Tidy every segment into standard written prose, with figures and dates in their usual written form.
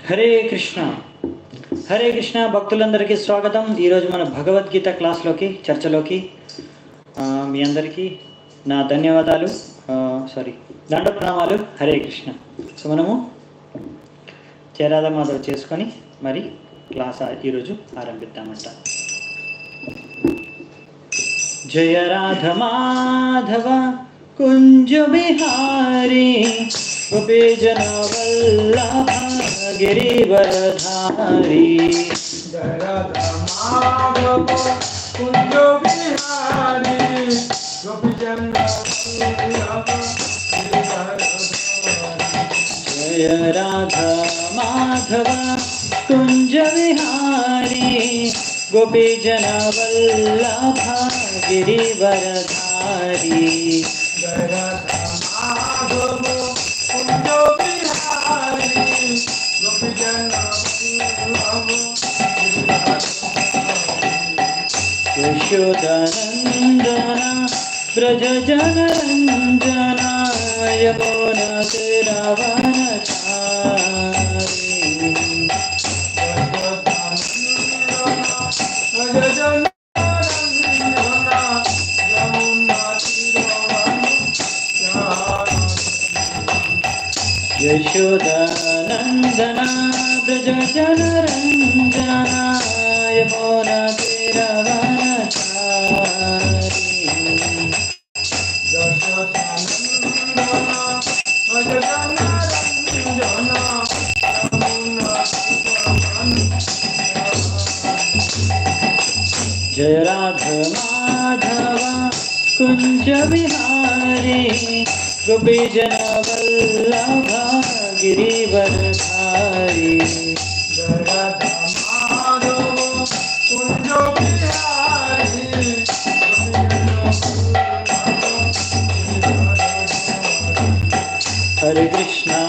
హరే కృష్ణ హరే కృష్ణ భక్తులందరికీ స్వాగతం. ఈరోజు మన భగవద్గీత క్లాస్లోకి చర్చలోకి మీ అందరికీ నా ధన్యవాదాలు, దండ ప్రణామాలు. హరే కృష్ణ. సో మనము చేరాధ మాధవ్ చేసుకొని మరి క్లాస్ ఈరోజు ఆరంభిద్దామంట. జయ రాధ మాధవ కుంజ బిహారీ गोपी जन वल्लभ गिरिवरधारी. जय राधा माधव कुंज बिहारी गोपी जन वल्लभ गिरिवरधारी. जय राधा माधव कुंज बिहारी गोपी जन वल्लभ गिरिवरधारी. जय राधा माधव कुंज बिहारी गोपी जन वल्लभ गिरिवरधारी. यशोदानंदना ब्रज जनरंजना यमुन तिरवनचारी. यशोदानंदना ब्रज जनरंजना यमुन तिरवनचारी. जय राधा माधव कुंज बिहारी गोपी जन वल्लभ गिरिवरधारी. जय राधा माधव कुंज बिहारी हरे कृष्णा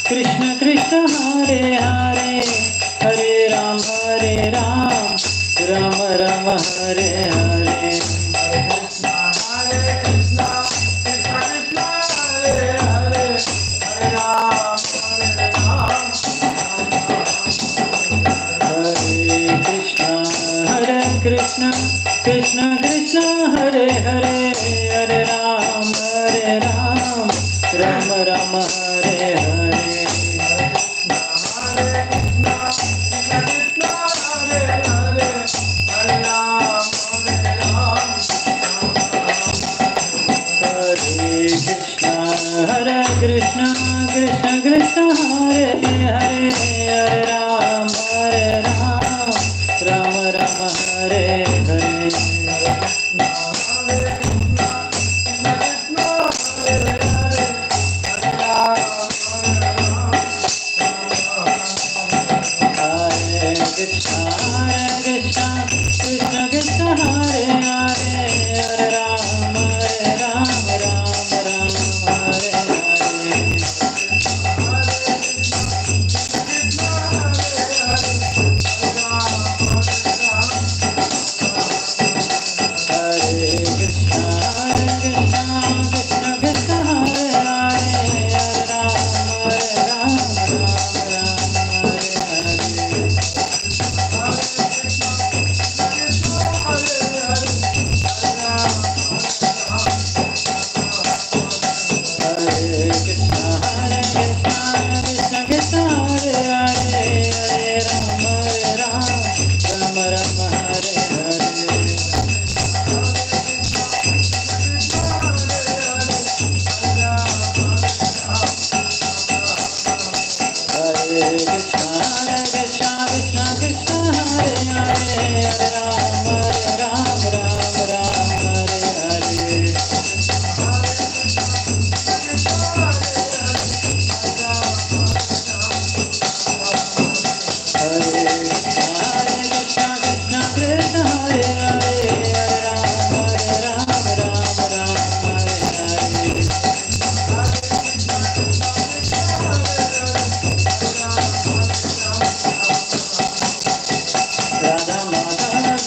कृष्ण कृष्ण हरे हरे हरे राम राम राम हरे हरे. कृष्ण कृष्ण हरे हरे हरे राम राम राम हरे हरे. हरे कृष्ण कृष्ण हरे हरे हरे राम राम राम हरे हरे. कृष्ण कृष्ण कृष्ण हरे हरे हरे राम राम राम हरे हरे. हरे कृष्ण कृष्ण कृष्ण हरे हरे हरे राम राम हरे हरे. राधा माधव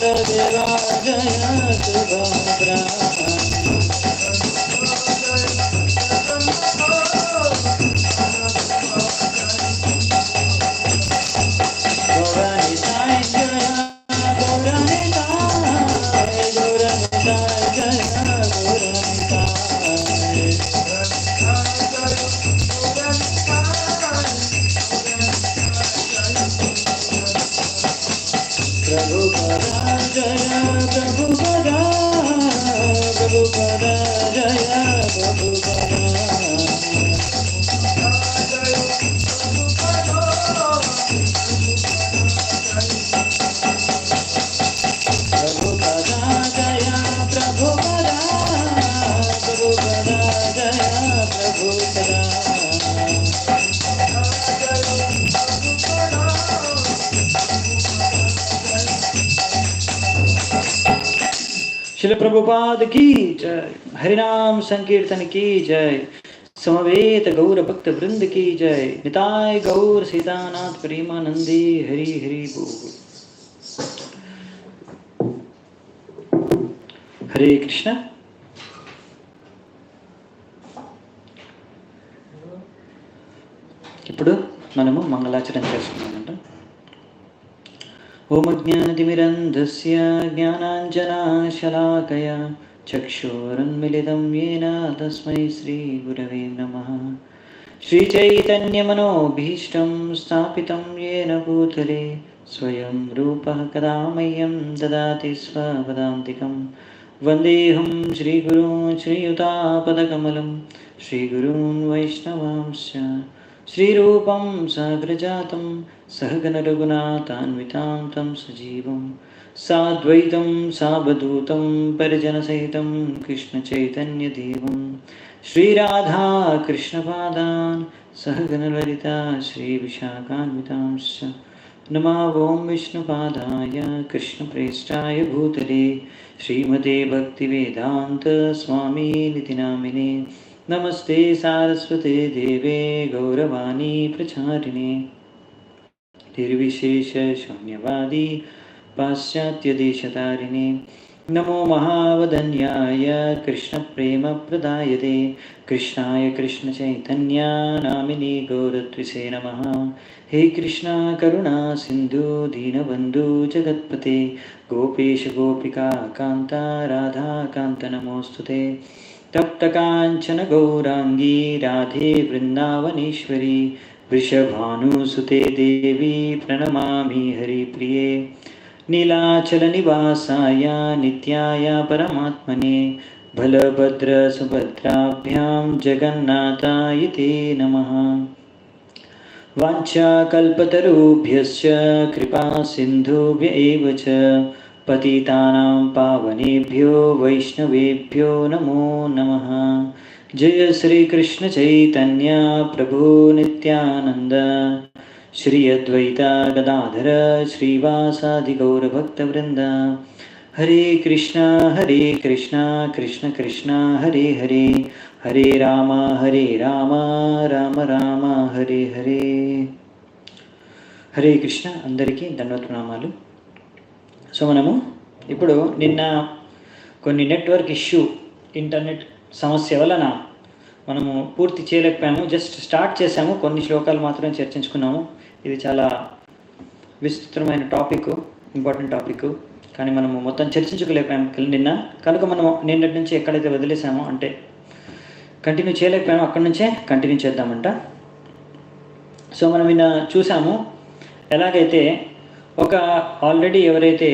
देवा जय सुभद्रा गौरनिताय जय गौरनिताय गौरनिताय जय गौरनिताय प्रभुपदा जय प्रभुपदा प्रभुपदा जय प्रभुपदा प्रभुपदा जय प्रभुपदा प्रभुपदा जय प्रभुपदा श्रील प्रभुपाद की जय। हरिनाम संकीर्तन की जय। समवेत गौर भक्त वृंद की जय। निताय गौर सीतानाथ प्रेमानंदी हरि हरि बोल। हरे कृष्ण। ఇప్పుడు మనము మంగళాచరణ చేసుకున్నామంట. ఓం అజ్ఞానతిమిరంధస్య జ్ఞానాంజనాశలాకయా చక్షురున్మిలితం येन తస్మై శ్రీగురవే నమః. శ్రీచైతన్యమనోభీష్టం స్థాపితం येन భూతలే స్వయం రూపः కదా మह्यं దదాతి స్వపదాంతికం. వందేహం శ్రీగురూన్ శ్రీయుతాపదకమలం శ్రీగురూన్ వైష్ణవాంశ్చ श्रीरूपं साग्रजातं सहगणरघुनाथान्वितां तं सजीवं साद्वैतं सावधूतं परिजनसहितं कृष्णचैतन्यदेवं श्रीराधा कृष्णपादान् सहगणललिता श्रीविशाखान्वितांश्च नमः ॐ विष्णुपादाय कृष्णप्रेष्ठाय भूतले श्रीमते भक्तिवेदान्त स्वामिनिति नामिने नमस्ते सारस्वते देवे गौरवाणी प्रचारिणे निर्विशेष शून्यवादी पाश्चात्यदेशतारिणे नमो महावदन्याय कृष्णप्रेमप्रदायते कृष्णाय कृष्णचैतन्या नामिने गौरत्विषे नमः. हे कृष्णा करुणा सिन्धु दीनबन्धु जगत्पते गोपेश गोपिका कान्ता राधा कान्त नमोऽस्तुते. तप्तकाञ्चन गौरांगी राधे वृन्दावनेश्वरी वृषभानुसुते देवी प्रणमामि हरिप्रिये. नीलाचलनिवासाय नित्याय परमात्मने बलभद्रसुभद्राभ्यां जगन्नाथाय ते नमः. वाञ्छाकल्पतरुभ्यश्च कृपासिन्धुभ्य एव च पतितानां पावनेभ्यो वैष्णवेभ्यो नमो नमः. जय श्री कृष्ण चैतन्य प्रभु नित्यानंद श्री अद्वैता गदाधर श्रीवासादि गौरभक्तवृंद. हरे कृष्णा कृष्ण कृष्णा हरे हरे हरे राम राम राम हरे हरे. हरे कृष्ण. అందరికీ ధన్యవాదాలు. సో మనము ఇప్పుడు నిన్న కొన్ని నెట్వర్క్ ఇష్యూ ఇంటర్నెట్ సమస్య వలన మనము పూర్తి చేయలేకపోయాము. జస్ట్ స్టార్ట్ చేసాము, కొన్ని శ్లోకాలు మాత్రమే చర్చించుకున్నాము. ఇది చాలా విస్తృతమైన టాపిక్, ఇంపార్టెంట్ టాపిక్, కానీ మనము మొత్తం చర్చించుకోలేకపోయాము నిన్న. కనుక మనము నిన్నటి నుంచి ఎక్కడైతే వదిలేసామో అంటే కంటిన్యూ చేయలేకపోయామో అక్కడి నుంచే కంటిన్యూ చేద్దామంట. సో మనం నిన్న చూసాము ఎలాగైతే ఒక ఆల్రెడీ ఎవరైతే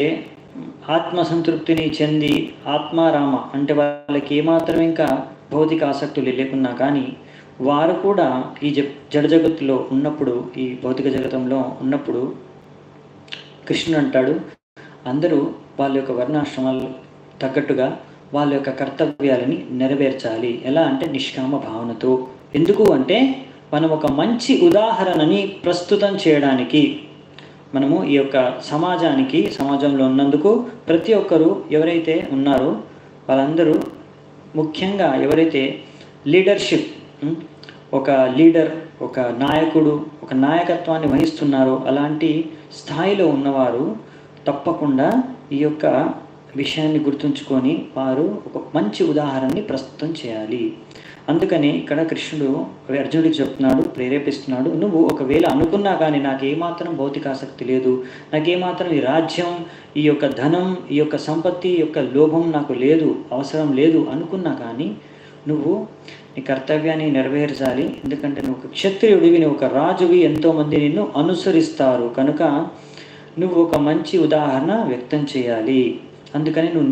ఆత్మసంతృప్తిని చెంది ఆత్మారామ అంటే వాళ్ళకి ఏమాత్రం ఇంకా భౌతిక ఆసక్తులు లేకున్నా కానీ వారు కూడా ఈ జడ జగత్తులో ఉన్నప్పుడు, ఈ భౌతిక జగతంలో ఉన్నప్పుడు కృష్ణుడు అంటాడు అందరూ వాళ్ళ యొక్క వర్ణాశ్రమాలు తగ్గట్టుగా వాళ్ళ యొక్క కర్తవ్యాలని నెరవేర్చాలి. ఎలా అంటే నిష్కామ భావనతో. ఎందుకు అంటే మనం ఒక మంచి ఉదాహరణని ప్రస్తుతం చేయడానికి మనము ఈ యొక్క సమాజంలో ఉన్నందుకు ప్రతి ఒక్కరూ ఎవరైతే ఉన్నారో వాళ్ళందరూ ముఖ్యంగా ఎవరైతే లీడర్షిప్, ఒక లీడర్, ఒక నాయకుడు, ఒక నాయకత్వాన్ని వహిస్తున్నారో అలాంటి స్థాయిలో ఉన్నవారు తప్పకుండా ఈ యొక్క విషయాన్ని గుర్తుంచుకొని వారు ఒక మంచి ఉదాహరణని ప్రస్తుతం చేయాలి. అందుకని ఇక్కడ కృష్ణుడు అర్జునుడికి చెప్తున్నాడు, ప్రేరేపిస్తున్నాడు. నువ్వు ఒకవేళ అనుకున్నా కానీ నాకేమాత్రం భౌతికాసక్తి లేదు, నాకేమాత్రం ఈ రాజ్యం, ఈ యొక్క ధనం, ఈ యొక్క సంపత్తి, ఈ యొక్క లోభం నాకు లేదు, అవసరం లేదు అనుకున్నా కానీ నువ్వు నీ కర్తవ్యాన్ని నెరవేర్చాలి. ఎందుకంటే నువ్వు ఒక క్షత్రియుడివి, నువ్వు ఒక రాజువి, ఎంతోమంది నిన్ను అనుసరిస్తారు కనుక నువ్వు ఒక మంచి ఉదాహరణ వ్యక్తం చేయాలి. అందుకని నువ్వు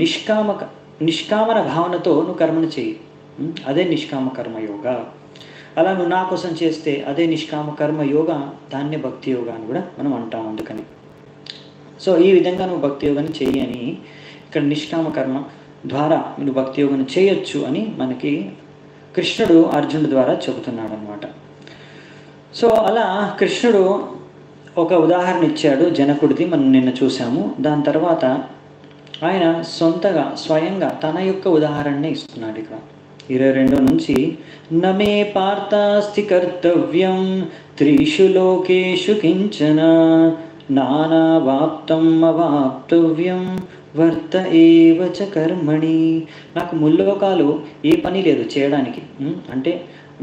నిష్కామన భావనతో నువ్వు కర్మను చేయి. అదే నిష్కామ కర్మయోగ. అలా నువ్వు నా కోసం చేస్తే అదే నిష్కామ కర్మయోగ, దాన్నే భక్తి యోగా అని కూడా మనం అంటాం. అందుకని సో ఈ విధంగా నువ్వు భక్తి యోగాన్ని చెయ్యి అని ఇక్కడ నిష్కామ కర్మ ద్వారా నువ్వు భక్తి యోగాన్ని చేయొచ్చు అని మనకి కృష్ణుడు అర్జునుడి ద్వారా చెబుతున్నాడు అన్నమాట. సో అలా కృష్ణుడు ఒక ఉదాహరణ ఇచ్చాడు జనకుడిది, మనం నిన్న చూసాము. దాని తర్వాత ఆయన స్వయంగా తన యొక్క ఉదాహరణనే ఇస్తున్నాడు. ఇక్కడ 22 నుంచి నమే పార్థాస్తి కర్తవ్యం త్రిషు లోకేషు కించన నానావాప్తం అవాప్తవ్యం వర్త ఏవ చ కర్మణి. నాకు ముల్లోకాలు ఏ పని లేదు చేయడానికి, అంటే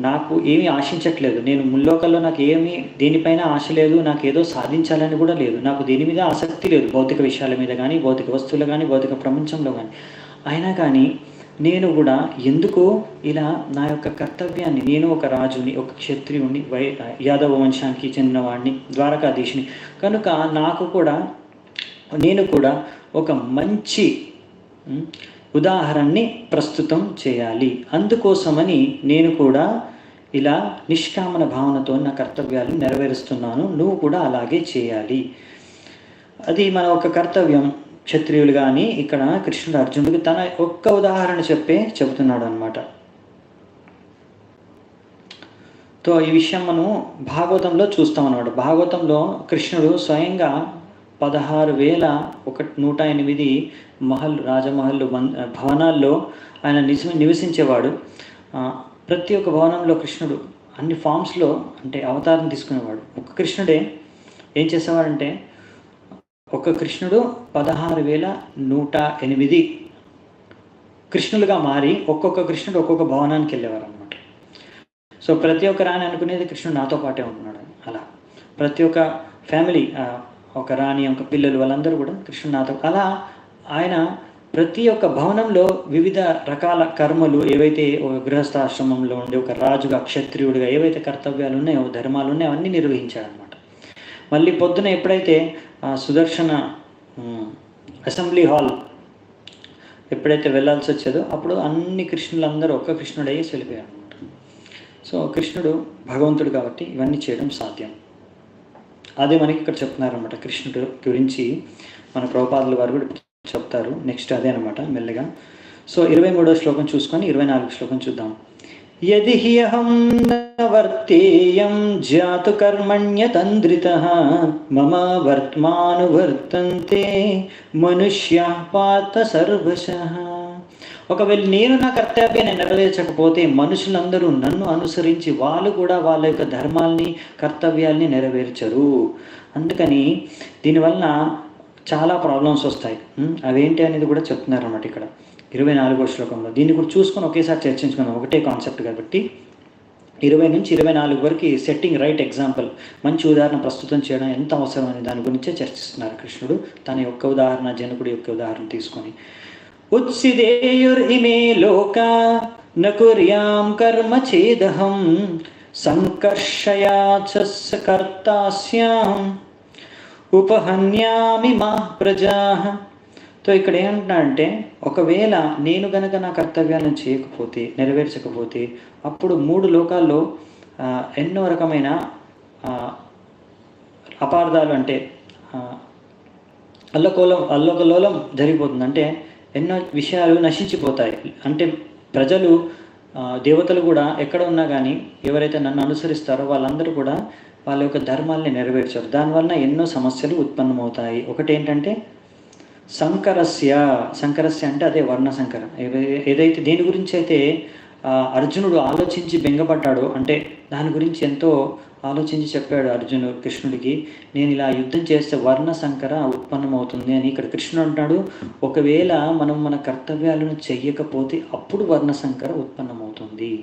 నాకు ఏమీ ఆశించట్లేదు. నేను ముల్లోకాల్లో నాకు ఏమీ దేనిపైన ఆశ లేదు, నాకు ఏదో సాధించాలని కూడా లేదు, నాకు దేని మీద ఆసక్తి లేదు, భౌతిక విషయాల మీద కానీ, భౌతిక వస్తువులు కానీ, భౌతిక ప్రపంచంలో కానీ. అయినా కానీ నేను కూడా ఎందుకు ఇలా నా యొక్క కర్తవ్యాన్ని, నేను ఒక రాజుని, ఒక క్షత్రియుడిని, యాదవ వంశానికి చెందినవాడిని, ద్వారకాధీశుని కనుక నేను కూడా ఒక మంచి ఉదాహరణని ప్రస్తుతం చేయాలి. అందుకోసమని నేను కూడా ఇలా నిష్కామన భావనతో నా కర్తవ్యాలను నెరవేరుస్తున్నాను, నువ్వు కూడా అలాగే చేయాలి. అది మన ఒక కర్తవ్యం. క్షత్రియులు కానీ ఇక్కడ కృష్ణుడు అర్జునుడికి తన ఒక్క ఉదాహరణ చెబుతున్నాడు అనమాట. తో ఈ విషయం మనం భాగవతంలో చూస్తాం అన్నమాట. భాగవతంలో కృష్ణుడు స్వయంగా 16,108 రాజమహల్లు భవనాల్లో ఆయన నివసించేవాడు. ప్రతి ఒక్క భవనంలో కృష్ణుడు అన్ని ఫామ్స్లో అంటే అవతారం తీసుకునేవాడు. ఒక కృష్ణుడే ఏం చేసేవాడంటే, ఒక కృష్ణుడు 16,108 కృష్ణులుగా మారి ఒక్కొక్క కృష్ణుడు ఒక్కొక్క భవనానికి వెళ్ళేవారు అనమాట. సో ప్రతి ఒక్క రాణి అనుకునేది కృష్ణుడు నాతో పాటే ఉంటున్నాడు. అలా ప్రతి ఒక్క ఫ్యామిలీ, ఒక రాణి, ఒక పిల్లలు, వాళ్ళందరూ కూడా కృష్ణుడు నాతో. అలా ఆయన ప్రతి ఒక్క భవనంలో వివిధ రకాల కర్మలు ఏవైతే గృహస్థాశ్రమంలో ఉండే ఒక రాజుగా, క్షత్రియుడిగా ఏవైతే కర్తవ్యాలు ఉన్నాయో, ధర్మాలు ఉన్నాయో అవన్నీ నిర్వహించాడనమాట. మళ్ళీ పొద్దున ఎప్పుడైతే సుదర్శన అసెంబ్లీ హాల్ ఎప్పుడైతే వెళ్ళాల్సి వచ్చేదో అప్పుడు అన్ని కృష్ణులందరూ ఒక్క కృష్ణుడయ్యి వెళ్ళిపోయారు అనమాట. సో కృష్ణుడు భగవంతుడు కాబట్టి ఇవన్నీ చేయడం సాధ్యం. అదే మనకి ఇక్కడ చెప్తున్నారనమాట. కృష్ణుడు గురించి మన ప్రభుపాదుల వారు కూడా చెప్తారు. నెక్స్ట్ అదే అనమాట మెల్లగా. సో 23వ శ్లోకం చూసుకొని 24వ శ్లోకం చూద్దాం. యది హి అహం న వర్తేయం జాతు కర్మణ్యతంద్రితః మమ వర్త్మానువర్తంతే మనుష్యాః పార్థ సర్వశః. ఒకవేళ నేను నా కర్తవ్యాన్ని నెరవేర్చకపోతే మనుషులందరూ నన్ను అనుసరించి వాళ్ళు కూడా వాళ్ళ యొక్క ధర్మాల్ని, కర్తవ్యాల్ని నెరవేర్చరు. అందుకని దీనివల్ల చాలా ప్రాబ్లమ్స్ వస్తాయి. అవేంటి అనేది కూడా చెప్తున్నారు అన్నమాట ఇక్కడ 24వ శ్లోకంలో. దీన్ని కూడా చూసుకొని ఒకేసారి చర్చించుకుందాం, ఒకటే కాన్సెప్ట్ కాబట్టి. 20 నుంచి 24 వరకు సెట్టింగ్ రైట్ ఎగ్జాంపుల్, మంచి ఉదాహరణ ప్రస్తుతం చేయడం ఎంత అవసరం అనే దాని గురించే చర్చిస్తున్నారు కృష్ణుడు. తన యొక్క ఉదాహరణ, జనకుడి యొక్క ఉదాహరణ తీసుకొని. ఉత్సిదేయురిమే లోకా న కుర్యాం కర్మ చేదహం సంకర్షయా చ కర్తాస్యాం ఉపహన్యామి మా ప్రజా. సో ఇక్కడ ఏమంటున్నాడంటే, ఒకవేళ నేను గనక నా కర్తవ్యాలను చేయకపోతే, నెరవేర్చకపోతే అప్పుడు 3 లోకాల్లో ఎన్నో రకమైన అపార్థాలు, అంటే అల్లకల్లోలం జరిగిపోతుంది. అంటే ఎన్నో విషయాలు నశించిపోతాయి. అంటే ప్రజలు, దేవతలు కూడా ఎక్కడ ఉన్నా కానీ ఎవరైతే నన్ను అనుసరిస్తారో వాళ్ళందరూ కూడా వాళ్ళ యొక్క ధర్మాల్ని నెరవేర్చారు. దానివల్ల ఎన్నో సమస్యలు ఉత్పన్నమవుతాయి. ఒకటి ఏంటంటే సంకరస్య అంటే అదే వర్ణ సంకరం. ఏదైతే దేని గురించి అయితే అర్జునుడు ఆలోచించి బెంగపడ్డాడో, అంటే దాని గురించి ఎంతో ఆలోచించి చెప్పాడు కృష్ణుడికి, నేను ఇలా యుద్ధం చేస్తే వర్ణ సంకర ఉత్పన్నమవుతుంది అని. ఇక్కడ కృష్ణుడు అంటాడు, ఒకవేళ మనం మన కర్తవ్యాలను చెయ్యకపోతే అప్పుడు వర్ణ సంకర ఉత్పన్నమవుతుంది.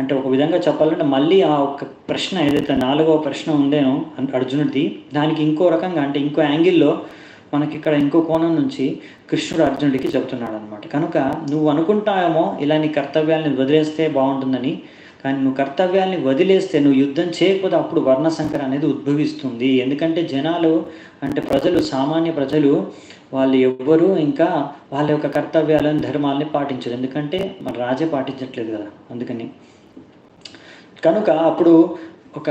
అంటే ఒక విధంగా చెప్పాలంటే మళ్ళీ ఆ ఒక్క ప్రశ్న ఏదైతే 4వ ప్రశ్న ఉందేనో అర్జునుడిది, దానికి ఇంకో రకంగా అంటే ఇంకో యాంగిల్లో మనకి ఇక్కడ ఇంకో కోణం నుంచి కృష్ణుడు అర్జునుడికి చెబుతున్నాడు అనమాట. కనుక నువ్వు అనుకుంటావేమో ఇలా నీ కర్తవ్యాలను వదిలేస్తే బాగుంటుందని, కానీ నువ్వు కర్తవ్యాన్ని వదిలేస్తే, నువ్వు యుద్ధం చేయకపోతే అప్పుడు వర్ణ సంకర అనేది ఉద్భవిస్తుంది. ఎందుకంటే జనాలు అంటే ప్రజలు, సామాన్య ప్రజలు వాళ్ళు ఎవ్వరూ ఇంకా వాళ్ళ యొక్క కర్తవ్యాలను ధర్మాలని పాటించరు. ఎందుకంటే మన రాజే పాటించట్లేదు కదా, అందుకని. కనుక అప్పుడు ఒక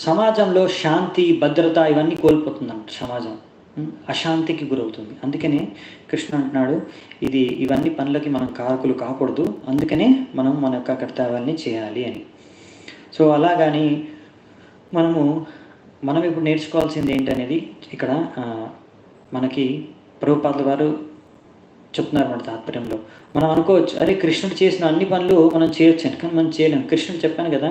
సమాజంలో శాంతి, భద్రత ఇవన్నీ కోల్పోతుందంట. సమాజం అశాంతికి గురవుతుంది. అందుకనే కృష్ణ అంటున్నాడు, ఇవన్నీ పనులకి మనం కారకులు కాకూడదు, అందుకనే మనం మన యొక్క కర్తవ్యాన్ని చేయాలి అని. సో అలాగని మనం ఇప్పుడు నేర్చుకోవాల్సింది ఏంటనేది ఇక్కడ మనకి ప్రభుపాదుల వారు చెప్తున్నారు మన తాత్పర్యంలో. మనం అనుకోవచ్చు, అరే కృష్ణుడు చేసిన అన్ని పనులు మనం చేయొచ్చు, కానీ మనం చేయలేము. కృష్ణుడు చెప్పాను కదా,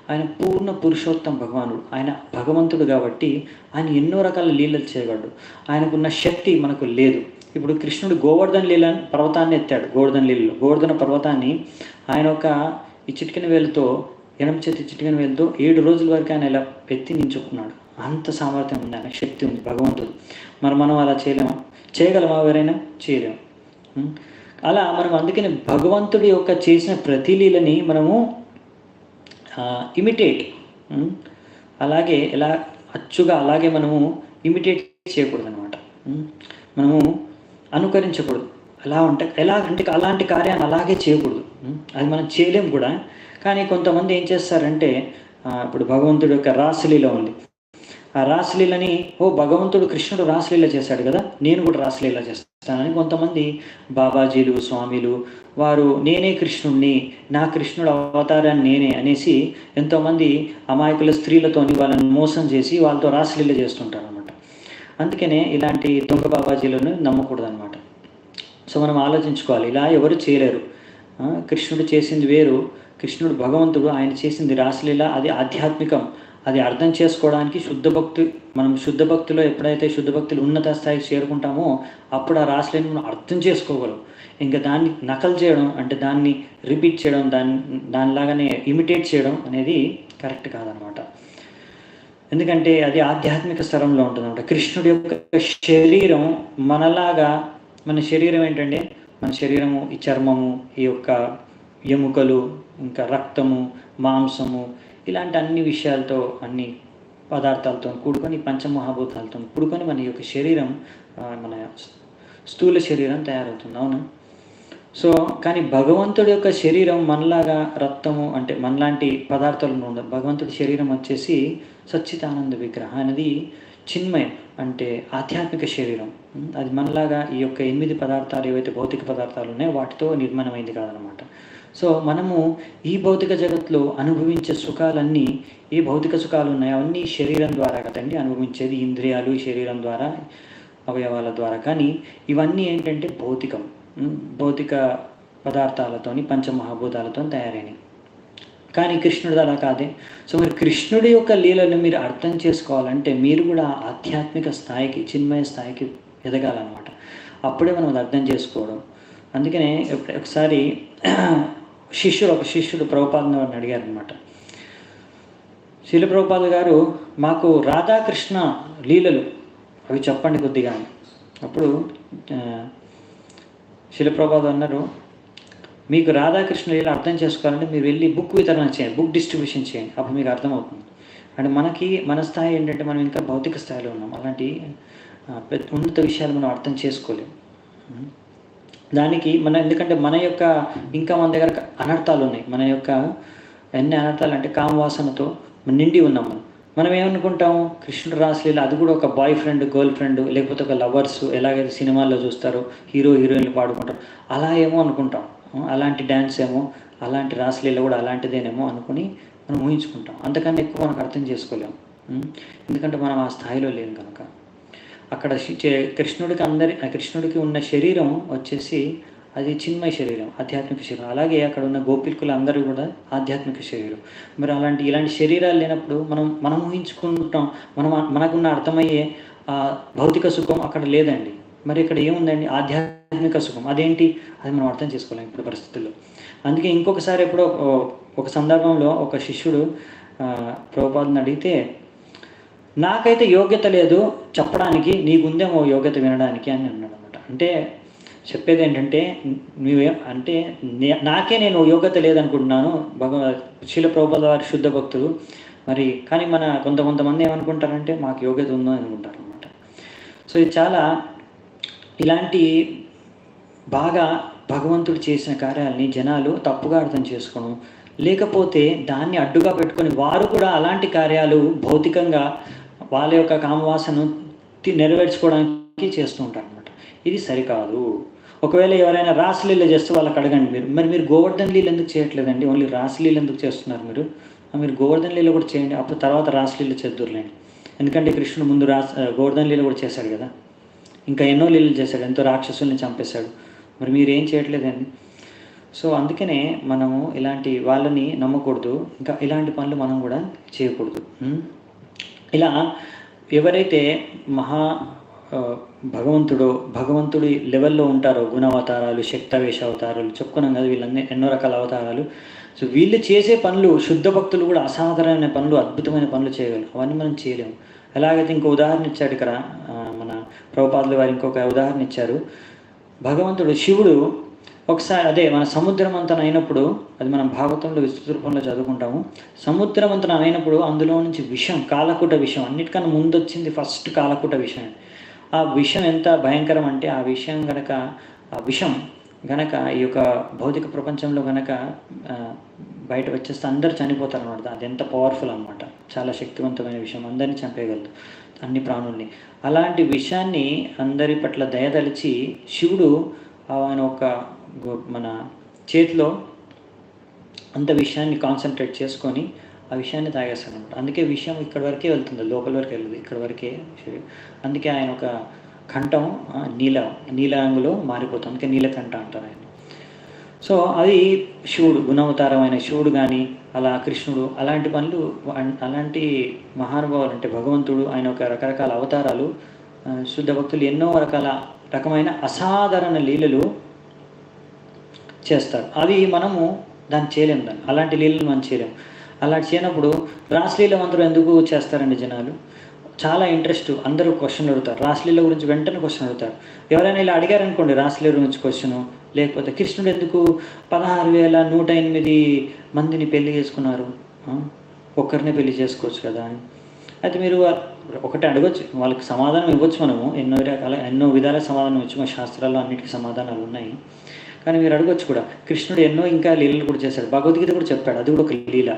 ఆయన పూర్ణ పురుషోత్తం భగవానుడు, ఆయన భగవంతుడు కాబట్టి ఆయన ఎన్నో రకాల లీలలు చేయగలడు. ఆయనకున్న శక్తి మనకు లేదు. ఇప్పుడు కృష్ణుడు గోవర్ధన లీలని పర్వతాన్ని ఎత్తాడు. గోవర్ధన పర్వతాన్ని ఆయన ఒక చిటికెన వేలుతో, ఎడమ చేతి చిటికెన వేలుతో 7 రోజుల వరకు ఆయన ఇలా ఎత్తి నించుకున్నాడు. అంత సామర్థ్యం ఉంది, ఆయన శక్తి ఉంది భగవంతుడు. మనం అలా చేయగలమా? ఎవరైనా చేయలేము. అలా మనం అందుకని భగవంతుడి యొక్క చేసిన ప్రతి లీలని మనము ఇమిటేట్, అలాగే ఎలా అచ్చుగా అలాగే మనము ఇమిటేట్ చేయకూడదు అనమాట. మనము అనుకరించకూడదు. ఎలాగంటే అలాంటి కార్యాన్ని అలాగే చేయకూడదు. అది మనం చేయలేము కూడా. కానీ కొంతమంది ఏం చేస్తారంటే, ఇప్పుడు భగవంతుడి యొక్క రాసలీల ఉంది. ఆ రాసలీలని, భగవంతుడు కృష్ణుడు రాసలీల చేశాడు కదా, నేను కూడా రాసలీల చేస్తానని కొంతమంది బాబాజీలు, స్వామిలు వారు నేనే కృష్ణుడిని, నా కృష్ణుడు అవతారాన్ని నేనే అనేసి ఎంతోమంది అమాయకుల స్త్రీలతోని వాళ్ళని మోసం చేసి వాళ్ళతో రాసలీల చేస్తుంటారు అనమాట. అందుకనే ఇలాంటి దొంగ బాబాజీలను నమ్మకూడదు అనమాట. సో మనం ఆలోచించుకోవాలి, ఇలా ఎవరు చేయలేరు. కృష్ణుడు చేసింది వేరు, కృష్ణుడు భగవంతుడు, ఆయన చేసింది రాసలీల, అది ఆధ్యాత్మికం. అది అర్థం చేసుకోవడానికి మనం శుద్ధ భక్తిలో ఎప్పుడైతే శుద్ధ భక్తులు ఉన్నత స్థాయికి చేరుకుంటామో అప్పుడు ఆ రాసలీలను మనం అర్థం చేసుకోగలం. ఇంకా దాన్ని నకలు చేయడం అంటే దాన్ని రిపీట్ చేయడం, దానిలాగానే ఇమిటేట్ చేయడం అనేది కరెక్ట్ కాదనమాట. ఎందుకంటే అది ఆధ్యాత్మిక స్థలంలో ఉంటుంది అనమాట. కృష్ణుడి యొక్క శరీరం మనలాగా, మన శరీరం ఏంటంటే, మన శరీరము ఈ చర్మము, ఈ యొక్క ఎముకలు, ఇంకా రక్తము, మాంసము, ఇలాంటి అన్ని విషయాలతో, అన్ని పదార్థాలతో కూడుకొని, పంచమహాభూతాలతో కూడుకొని మన యొక్క శరీరం, మన స్థూల శరీరం తయారవుతుంది. అవును. సో కానీ భగవంతుడి యొక్క శరీరం మనలాగా రక్తము అంటే మనలాంటి పదార్థాలు ఉండదు. భగవంతుడి శరీరం వచ్చేసి సచ్చిదానంద విగ్రహం అనేది చిన్మయం, అంటే ఆధ్యాత్మిక శరీరం. అది మనలాగా ఈ యొక్క 8 పదార్థాలు ఏవైతే భౌతిక పదార్థాలు ఉన్నాయో వాటితో నిర్మాణమైంది కాదనమాట. సో మనము ఈ భౌతిక జగత్తులో అనుభవించే సుఖాలన్నీ, ఏ భౌతిక సుఖాలు ఉన్నాయో అవన్నీ శరీరం ద్వారా కదండి అనుభవించేది. ఇంద్రియాలు ఈ శరీరం ద్వారా, అవయవాల ద్వారా. కానీ ఇవన్నీ ఏంటంటే భౌతిక పదార్థాలతోని, పంచమహాభూతాలతో తయారైనవి. కానీ కృష్ణుడు అలా కాదే. సో మరి కృష్ణుడి యొక్క లీలను మీరు అర్థం చేసుకోవాలంటే మీరు కూడా ఆధ్యాత్మిక స్థాయికి, చిన్మయ స్థాయికి ఎదగాలన్నమాట. అప్పుడే మనం అది అర్థం చేసుకోవడం. అందుకనే ఒకసారి ఒక శిష్యుడు ప్రభుపాదుల వారిని అడిగారు అనమాట. శీల ప్రభుపాదుల గారు, మాకు రాధాకృష్ణ లీలలు అవి చెప్పండి కొద్దిగా. అప్పుడు శీల ప్రభుపాదులు అన్నారు, మీకు రాధాకృష్ణ లీల అర్థం చేసుకోవాలంటే మీరు వెళ్ళి బుక్ వితరణ చేయండి, బుక్ డిస్ట్రిబ్యూషన్ చేయండి, అప్పుడు మీకు అర్థమవుతుంది. అంటే మన స్థాయి ఏంటంటే మనం ఇంకా భౌతిక స్థాయిలో ఉన్నాం. అలాంటి ఉన్నత విషయాలు మనం అర్థం చేసుకోలేము. దానికి ఎందుకంటే మన యొక్క ఇంకా మన దగ్గర అనర్థాలు ఉన్నాయి. మన యొక్క ఎన్ని అనర్థాలు అంటే కామవాసనతో నిండి ఉన్నాం. మనం ఏమనుకుంటాము, కృష్ణుడు రాసలీల అది కూడా ఒక బాయ్ ఫ్రెండ్, గర్ల్ ఫ్రెండ్, లేకపోతే ఒక లవర్స్ ఎలాగైతే సినిమాల్లో చూస్తారో హీరో హీరోయిన్లు పాడుకుంటారు అలా ఏమో అనుకుంటాం. అలాంటి డ్యాన్స్ ఏమో, అలాంటి రాసలీల కూడా అలాంటిదేనేమో అనుకుని మనం ఊహించుకుంటాం. అంతకన్నా ఎక్కువ మనకు అర్థం చేసుకోలేము. ఎందుకంటే మనం ఆ స్థాయిలో లేము కనుక. అక్కడ కృష్ణుడికి ఉన్న శరీరం వచ్చేసి అది చిన్మయ శరీరం, ఆధ్యాత్మిక శరీరం. అలాగే అక్కడ ఉన్న గోపికులు అందరూ కూడా ఆధ్యాత్మిక శరీరం. మరి ఇలాంటి శరీరాలు లేనప్పుడు మనం ఊహించుకుంటాం, మనకున్న అర్థమయ్యే భౌతిక సుఖం అక్కడ లేదండి. మరి ఇక్కడ ఏముందండి? ఆధ్యాత్మిక సుఖం. అదేంటి? అది మనం అర్థం చేసుకోలేం ఇప్పుడు పరిస్థితుల్లో. అందుకే ఇంకొకసారి ఎప్పుడో ఒక సందర్భంలో ఒక శిష్యుడు ప్రభుపాదుని అడిగితే, నాకైతే యోగ్యత లేదు చెప్పడానికి, నీకుందేమో యోగ్యత వినడానికి అని అన్నాడు అనమాట. అంటే చెప్పేది ఏంటంటే, నాకే నేను యోగ్యత లేదనుకుంటున్నాను. శీల ప్రభుపాద వారి శుద్ధ భక్తులు మరి, కానీ కొంతమంది ఏమనుకుంటారంటే మాకు యోగ్యత ఉందో అనుకుంటారు అనమాట. సో ఇది చాలా ఇలాంటి బాగా భగవంతుడు చేసిన కార్యాలని జనాలు తప్పుగా అర్థం చేసుకోవడం, లేకపోతే దాన్ని అడ్డుగా పెట్టుకొని వారు కూడా అలాంటి కార్యాలు భౌతికంగా వాళ్ళ యొక్క కామవాసను నెరవేర్చుకోవడానికి చేస్తూ ఉంటారు అనమాట. ఇది సరికాదు. ఒకవేళ ఎవరైనా రాసలీల చేస్తే వాళ్ళకి అడగండి, మీరు గోవర్ధన లీల ఎందుకు చేయట్లేదండి? ఓన్లీ రాసలీల ఎందుకు చేస్తున్నారు? మీరు గోవర్ధన లీల కూడా చేయండి, అప్పుడు తర్వాత రాసలీల చేద్దురులేండి. ఎందుకంటే కృష్ణుడు ముందు గోవర్ధన లీల కూడా చేశాడు కదా, ఇంకా ఎన్నో లీలలు చేశాడు, ఎంతో రాక్షసుల్ని చంపేశాడు. మరి మీరు ఏం చేయట్లేదండి? సో అందుకనే మనము ఇలాంటి వాళ్ళని నమ్మకూడదు, ఇంకా ఇలాంటి పనులు మనం కూడా చేయకూడదు. ఇలా ఎవరైతే భగవంతుడి లెవెల్లో ఉంటారో, గుణావతారాలు, శక్తావేశ అవతారాలు చెప్పుకున్నాం కదా, వీళ్ళన్నీ ఎన్నో రకాల అవతారాలు. సో వీళ్ళు చేసే పనులు, శుద్ధ భక్తులు కూడా అసాధారణమైన పనులు, అద్భుతమైన పనులు చేయగలరు. అవన్నీ మనం చేయలేము. ఎలాగైతే ఇంకో ఉదాహరణ ఇచ్చాడు ఇక్కడ మన ప్రభుపాదుల వారు, ఇంకొక ఉదాహరణ ఇచ్చారు. భగవంతుడు శివుడు ఒకసారి మన సముద్రమంతనం అయినప్పుడు, అది మనం భాగవతంలో విస్తృత రూపంలో చదువుకుంటాము. సముద్రమంతనం అయినప్పుడు అందులో నుంచి విషం, కాలకూట విషం, అన్నిటికన్నా ముందు వచ్చింది ఫస్ట్ కాలకూట విషం. ఆ విషం ఎంత భయంకరం అంటే, ఆ విషం గనక ఈ యొక్క భౌతిక ప్రపంచంలో గనక బయట వచ్చేస్తే అందరు చనిపోతారు అనమాట. అది ఎంత పవర్ఫుల్ అనమాట, చాలా శక్తివంతమైన విషయం, అందరినీ చంపేయగలదు, అన్ని ప్రాణుల్ని. అలాంటి విషయాన్ని అందరి పట్ల దయదలిచి శివుడు ఆయన మన చేతిలో అంత విషయాన్ని కాన్సన్ట్రేట్ చేసుకొని ఆ విషయాన్ని తాగేస్తాడు అనమాట. అందుకే విషయం ఇక్కడ వరకే వెళ్తుంది, లోపల వరకు వెళ్ళదు, ఇక్కడ వరకే. అందుకే ఆయన ఒక కంఠం నీల రంగులో మారిపోతుంది, అందుకే నీలకంఠ అంటారు ఆయన. సో అది శివుడు, గుణావతారమైన శివుడు కానీ అలా కృష్ణుడు, అలాంటి పనులు, అలాంటి మహానుభావులు అంటే భగవంతుడు, ఆయన ఒక రకరకాల అవతారాలు, శుద్ధ భక్తులు ఎన్నో రకమైన అసాధారణ లీలలు చేస్తారు. అవి మనము దాన్ని చేయలేము, అలాంటి లీలలు మనం చేయలేము. అలాంటి చేయనప్పుడు రాసలీల మంత్రం ఎందుకు చేస్తారండి జనాలు? చాలా ఇంట్రెస్ట్, అందరూ క్వశ్చన్లు అడుగుతారు రాసలీల గురించి, వెంటనే క్వశ్చన్ అడుగుతారు. ఎవరైనా ఇలా అడిగారనుకోండి రాసలీల గురించి క్వశ్చను, లేకపోతే కృష్ణుడు ఎందుకు 16,108 మందిని పెళ్లి చేసుకున్నారు, ఒక్కరినే పెళ్లి చేసుకోవచ్చు కదా అని. అయితే మీరు ఒకటి అడగచ్చు, వాళ్ళకి సమాధానం ఇవ్వచ్చు. మనము ఎన్నో విధాల సమాధానం ఇచ్చు, మా శాస్త్రాల్లో అన్నిటికీ సమాధానాలు ఉన్నాయి. కానీ మీరు అడగచ్చు కూడా, కృష్ణుడు ఎన్నో ఇంకా లీలలు కూడా చేశాడు, భగవద్గీత కూడా చెప్పాడు, అది కూడా ఒక లీల.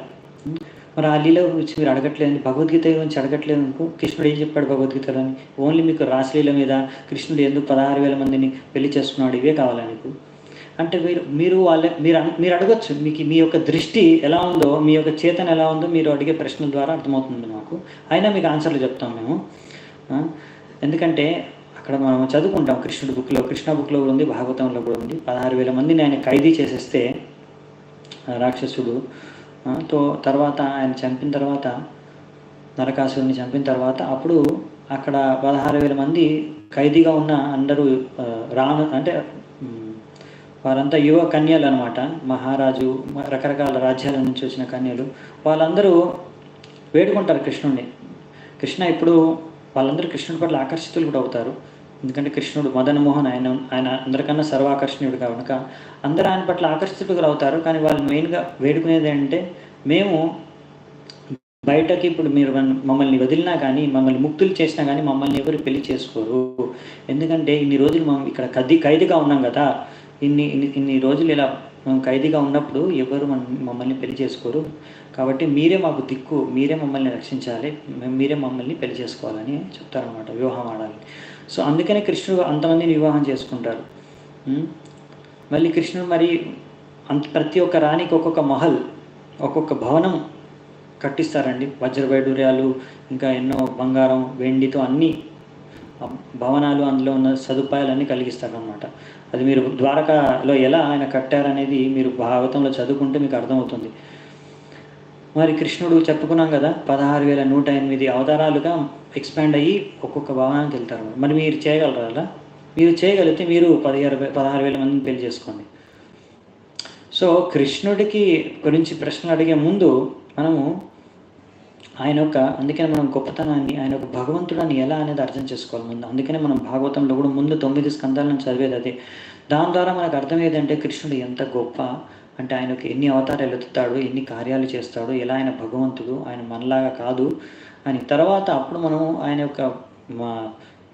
మరి ఆ లీల గురించి మీరు అడగట్లేదు, భగవద్గీత గురించి అడగట్లేదు అనుకో, కృష్ణుడు ఏం చెప్పాడు భగవద్గీతలో అని? ఓన్లీ మీకు రాసలీల మీద కృష్ణుడు ఎందుకు 16,000 మందిని పెళ్లి చేసుకున్నాడు ఇవే కావాలా మీకు అంటే, మీరు అడగచ్చు. మీ యొక్క దృష్టి ఎలా ఉందో, మీ యొక్క చేతన ఎలా ఉందో మీరు అడిగే ప్రశ్నల ద్వారా అర్థమవుతుంది మాకు. అయినా మీకు ఆన్సర్లు చెప్తాం మేము. ఎందుకంటే అక్కడ మనం చదువుకుంటాం కృష్ణ బుక్లో కూడా ఉంది, భాగవతంలో కూడా ఉంది. 16,000 మందిని ఆయన ఖైదీ చేసేస్తే రాక్షసుడు, తర్వాత ఆయన చంపిన తర్వాత, నరకాసురుని చంపిన తర్వాత, అప్పుడు అక్కడ 16,000 మంది ఖైదీగా ఉన్న అందరూ అంటే వారంతా యువ కన్యలు అనమాట. మహారాజు, రకరకాల రాజ్యాల నుంచి వచ్చిన కన్యలు, వాళ్ళందరూ వేడుకుంటారు కృష్ణుడిని. ఇప్పుడు వాళ్ళందరూ కృష్ణుడి పట్ల ఆకర్షితులు కూడా అవుతారు. ఎందుకంటే కృష్ణుడు మదనమోహన్, ఆయన అందరికన్నా సర్వాకర్షణీయుడు కనుక అందరూ ఆయన పట్ల ఆకర్షితులు కూడా అవుతారు. కానీ వాళ్ళు మెయిన్గా వేడుకునేది ఏంటంటే, మేము బయటకి ఇప్పుడు మీరు మమ్మల్ని వదిలినా కానీ, మమ్మల్ని ముక్తులు చేసినా కానీ మమ్మల్ని ఎవరు పెళ్లి చేసుకోరు. ఎందుకంటే ఇన్ని రోజులు మనం ఇక్కడ ఖైదీగా ఉన్నాం కదా, ఇన్ని రోజులు ఇలా మనం ఖైదీగా ఉన్నప్పుడు ఎవరు మమ్మల్ని పెళ్లి చేసుకోరు. కాబట్టి మీరే మాకు దిక్కు, మీరే మమ్మల్ని రక్షించాలి, మీరే మమ్మల్ని పెళ్లి చేసుకోవాలని చెప్తారనమాట, వివాహం ఆడాలి. సో అందుకనే కృష్ణుడు అంతమందిని వివాహం చేసుకుంటారు. మళ్ళీ కృష్ణుడు ప్రతి ఒక్క రాణికి ఒక్కొక్క మహల్, ఒక్కొక్క భవనం కట్టిస్తారండి. వజ్రవైడూర్యాలు, ఇంకా ఎన్నో బంగారం, వెండితో అన్నీ భవనాలు, అందులో ఉన్న సదుపాయాలన్నీ కలిగిస్తారనమాట. అది మీరు ద్వారకాలో ఎలా ఆయన కట్టారనేది మీరు భాగవతంలో చదువుకుంటే మీకు అర్థమవుతుంది. మరి కృష్ణుడు చెప్పుకున్నాం కదా, 16,108 అవతారాలుగా ఎక్స్పాండ్ అయ్యి ఒక్కొక్క భవనానికి వెళ్తారు. మరి మీరు చేయగలరా అలా? మీరు చేయగలిగితే మీరు 16,000 మందిని పెళ్లి చేసుకోండి. సో కృష్ణుడికి గురించి ప్రశ్నలు అడిగే ముందు మనము ఆయన యొక్క, అందుకనే మనం గొప్పతనాన్ని, ఆయన యొక్క భగవంతుడాన్ని ఎలా అనేది అర్థం చేసుకోవాలి ముందు. అందుకనే మనం భాగవతంలో కూడా ముందు 9 స్కందాలను చదివేది అదే. దాని ద్వారా మనకు అర్థమయ్యేదంటే కృష్ణుడు ఎంత గొప్ప అంటే, ఆయనకు ఎన్ని అవతారాలు ఎత్తుతాడు, ఎన్ని కార్యాలు చేస్తాడు, ఎలా ఆయన భగవంతుడు, ఆయన మనలాగా కాదు అని. తర్వాత అప్పుడు మనం ఆయన యొక్క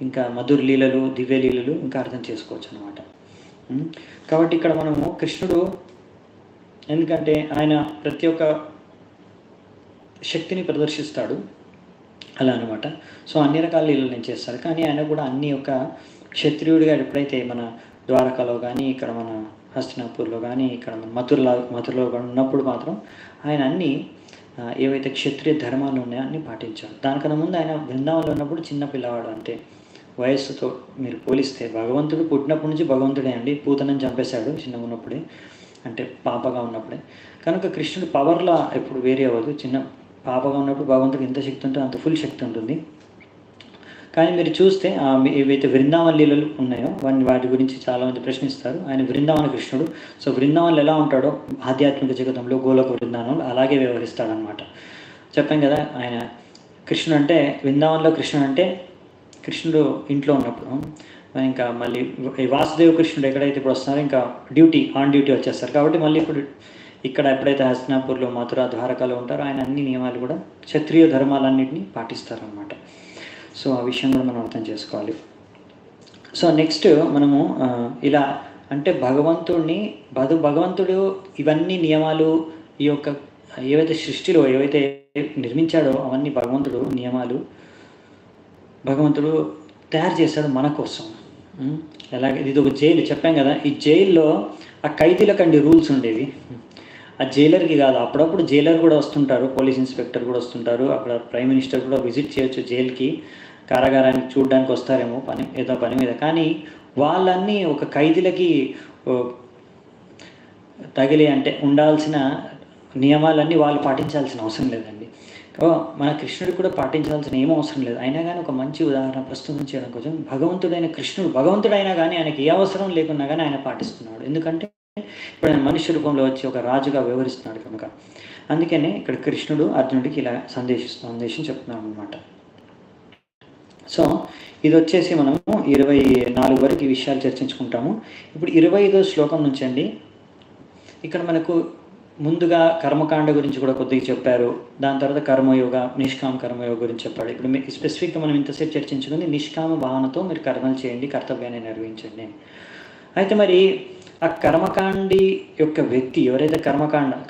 ఇంకా మధుర లీలలు, దివ్య లీలలు ఇంకా అర్థం చేసుకోవచ్చు అనమాట. కాబట్టి ఇక్కడ మనము కృష్ణుడు, ఎందుకంటే ఆయన ప్రతి ఒక్క శక్తిని ప్రదర్శిస్తాడు అలా అనమాట. సో అన్ని రకాల లీలలు నేను చేస్తాడు. కానీ ఆయన కూడా అన్ని ఒక క్షత్రియుడిగా ఎప్పుడైతే మన ద్వారకాలో కానీ, ఇక్కడ మన హస్తినాపూర్లో కానీ, ఇక్కడ మన మథురలో కానీ ఉన్నప్పుడు మాత్రం ఆయన అన్ని ఏవైతే క్షత్రియ ధర్మాలు ఉన్నాయో అన్నీ పాటించాడు. దానికన్నా ముందు ఆయన బృందావనంలో ఉన్నప్పుడు చిన్న పిల్లవాడు, అంటే వయస్సుతో మీరు పోలిస్తే భగవంతుడు పుట్టినప్పటి నుంచి భగవంతుడే అండి. పూతనని చంపేశాడు చిన్నగా ఉన్నప్పుడే, అంటే పాపగా ఉన్నప్పుడే. కనుక కృష్ణుడు పవర్లో ఎప్పుడు వేరే అవ్వదు. చిన్న పాపగా ఉన్నప్పుడు భగవంతుడు ఎంత శక్తి ఉంటుందో అంత ఫుల్ శక్తి ఉంటుంది. కానీ మీరు చూస్తే ఏవైతే బృందావన లీలలు ఉన్నాయో వాటి గురించి చాలామంది ప్రశ్నిస్తారు. ఆయన బృందావన కృష్ణుడు. సో బృందావనంలో ఎలా ఉంటాడో ఆధ్యాత్మిక జగతంలో గోలోక బృందావనంలో అలాగే వ్యవహరిస్తాడనమాట. చెప్పాం కదా, ఆయన కృష్ణుడు అంటే బృందావనంలో కృష్ణుడు అంటే కృష్ణుడు ఇంట్లో ఉన్నప్పుడు, ఇంకా మళ్ళీ వాసుదేవ కృష్ణుడు ఎక్కడైతే ఇప్పుడు వస్తున్నారో ఇంకా ఆన్ డ్యూటీ వచ్చేస్తారు. కాబట్టి మళ్ళీ ఇప్పుడు ఇక్కడ ఎప్పుడైతే హస్తినాపూర్లో, మథుర, ద్వారకాలో ఉంటారో ఆయన అన్ని నియమాలు కూడా క్షత్రియ ధర్మాలన్నింటినీ పాటిస్తారనమాట. సో ఆ విషయం కూడా మనం అర్థం చేసుకోవాలి. సో నెక్స్ట్ మనము ఇలా అంటే భగవంతుడు ఇవన్నీ నియమాలు, ఈ యొక్క ఏవైతే సృష్టిలో ఏవైతే నిర్మించాడో అవన్నీ భగవంతుడు నియమాలు భగవంతుడు తయారు చేశాడు మన కోసం. అలాగే ఇది ఒక జైలు చెప్పాం కదా, ఈ జైల్లో ఆ ఖైదీలకండి రూల్స్ ఉండేవి, ఆ జైలర్కి కాదు. అప్పుడప్పుడు జైలర్ కూడా వస్తుంటారు, పోలీస్ ఇన్స్పెక్టర్ కూడా వస్తుంటారు, అక్కడ ప్రైమ్ మినిస్టర్ కూడా విజిట్ చేయొచ్చు జైలుకి, కారాగారానికి చూడడానికి వస్తారేమో ఏదో పని మీద. కానీ వాళ్ళన్నీ ఒక ఖైదీలకి తగిలి అంటే ఉండాల్సిన నియమాలన్నీ వాళ్ళు పాటించాల్సిన అవసరం లేదండి. మన కృష్ణుడికి కూడా పాటించాల్సిన ఏమో అవసరం లేదు. అయినా కానీ ఒక మంచి ఉదాహరణ ప్రస్తుతం చేయడం కోసం, భగవంతుడైన కృష్ణుడు భగవంతుడైనా కానీ ఆయనకి ఏ అవసరం లేకున్నా కానీ ఆయన పాటిస్తున్నాడు. ఎందుకంటే ఇప్పుడు ఆయన మనుష్య రూపంలో వచ్చి ఒక రాజుగా వ్యవహరిస్తున్నాడు కనుక. అందుకనే ఇక్కడ కృష్ణుడు అర్జునుడికి ఇలా సందేశం చెప్తున్నాడు అనమాట. సో ఇది వచ్చేసి మనము 24 వరకు ఈ విషయాలు చర్చించుకుంటాము. ఇప్పుడు 25వ శ్లోకం నుంచి అండి, ఇక్కడ మనకు ముందుగా కర్మకాండ గురించి కూడా కొద్దిగా చెప్పారు. దాని తర్వాత కర్మయోగ, నిష్కామ కర్మయోగ గురించి చెప్పాడు. ఇప్పుడు స్పెసిఫిక్గా మనం ఇంతసేపు చర్చించుకుంది నిష్కామ భావనతో మీరు కర్మలు చేయండి, కర్తవ్యాన్ని నిర్వహించండి. అయితే మరి ఆ కర్మకాండి యొక్క వ్యక్తి ఎవరైతే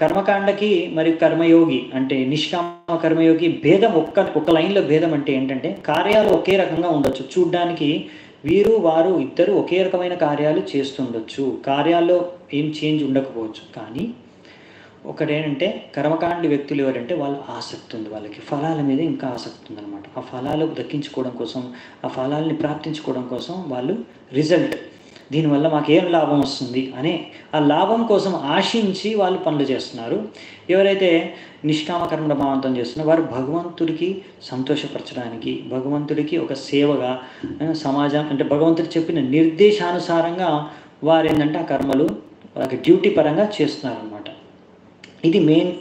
కర్మకాండకి మరి కర్మయోగి అంటే నిష్కామ కర్మయోగి భేదం ఒక్క లైన్లో భేదం అంటే ఏంటంటే, కార్యాలు ఒకే రకంగా ఉండొచ్చు. చూడ్డానికి వీరు వారు ఇద్దరు ఒకే రకమైన కార్యాలు చేస్తుండొచ్చు, కార్యాల్లో ఏం చేంజ్ ఉండకపోవచ్చు. కానీ ఒకటేంటంటే కర్మకాండి వ్యక్తులు ఎవరంటే వాళ్ళ ఆసక్తి ఉంది, వాళ్ళకి ఫలాల మీద ఇంకా ఆసక్తి ఉందన్నమాట. ఆ ఫలాలు దక్కించుకోవడం కోసం, ఆ ఫలాలని ప్రాప్తించుకోవడం కోసం వాళ్ళు రిజల్ట్, దీనివల్ల మాకేం లాభం వస్తుంది అనే ఆ లాభం కోసం ఆశించి వాళ్ళు పనులు చేస్తున్నారు. ఎవరైతే నిష్కామ కర్మ భావంతో చేస్తున్నారో వారు భగవంతుడికి సంతోషపరచడానికి, భగవంతుడికి ఒక సేవగా, సమాజం అంటే భగవంతుడు చెప్పిన నిర్దేశానుసారంగా వారు ఏంటంటే ఆ కర్మలు వాళ్ళకి డ్యూటీ పరంగా చేస్తున్నారనమాట. ఇది మెయిన్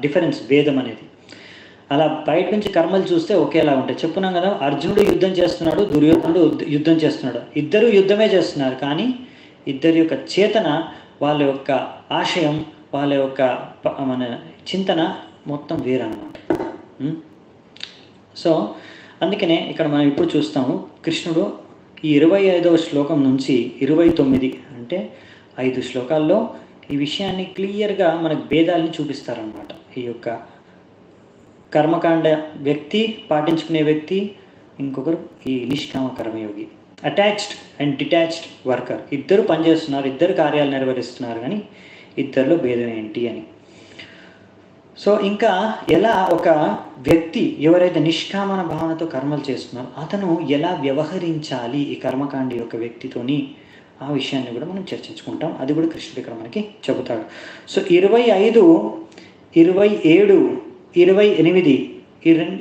డిఫరెన్స్, భేదం అనేది. అలా బయట నుంచి కర్మలు చూస్తే ఒకేలా ఉంటాయి. చెప్పున్నాం కదా, అర్జునుడు యుద్ధం చేస్తున్నాడు, దుర్యోధనుడు యుద్ధం చేస్తున్నాడు, ఇద్దరు యుద్ధమే చేస్తున్నారు. కానీ ఇద్దరి యొక్క చేతన, వాళ్ళ యొక్క ఆశయం, వాళ్ళ యొక్క మన చింతన మొత్తం వేరన్నమాట. సో అందుకనే ఇక్కడ మనం ఇప్పుడు చూస్తాము, కృష్ణుడు ఈ 25వ శ్లోకం నుంచి 29 అంటే 5 శ్లోకాల్లో ఈ విషయాన్ని క్లియర్గా మనకు భేదాలని చూపిస్తారనమాట. ఈ యొక్క కర్మకాండ వ్యక్తి, పాటించుకునే వ్యక్తి, ఇంకొకరు ఈ నిష్కామ కర్మయోగి, అటాచ్డ్ అండ్ డిటాచ్డ్ వర్కర్. ఇద్దరు పనిచేస్తున్నారు, ఇద్దరు కార్యాలు నిర్వహిస్తున్నారు, కానీ ఇద్దరిలో భేదం ఏంటి అని. సో ఇంకా ఎలా ఒక వ్యక్తి ఎవరైతే నిష్కామన భావనతో కర్మలు చేస్తున్నారో అతను ఎలా వ్యవహరించాలి ఈ కర్మకాండి యొక్క వ్యక్తితోని, ఆ విషయాన్ని కూడా మనం చర్చించుకుంటాం. అది కూడా కృష్ణుడు ఇక్కడ మనకి చెబుతాడు. సో 25, 27, 28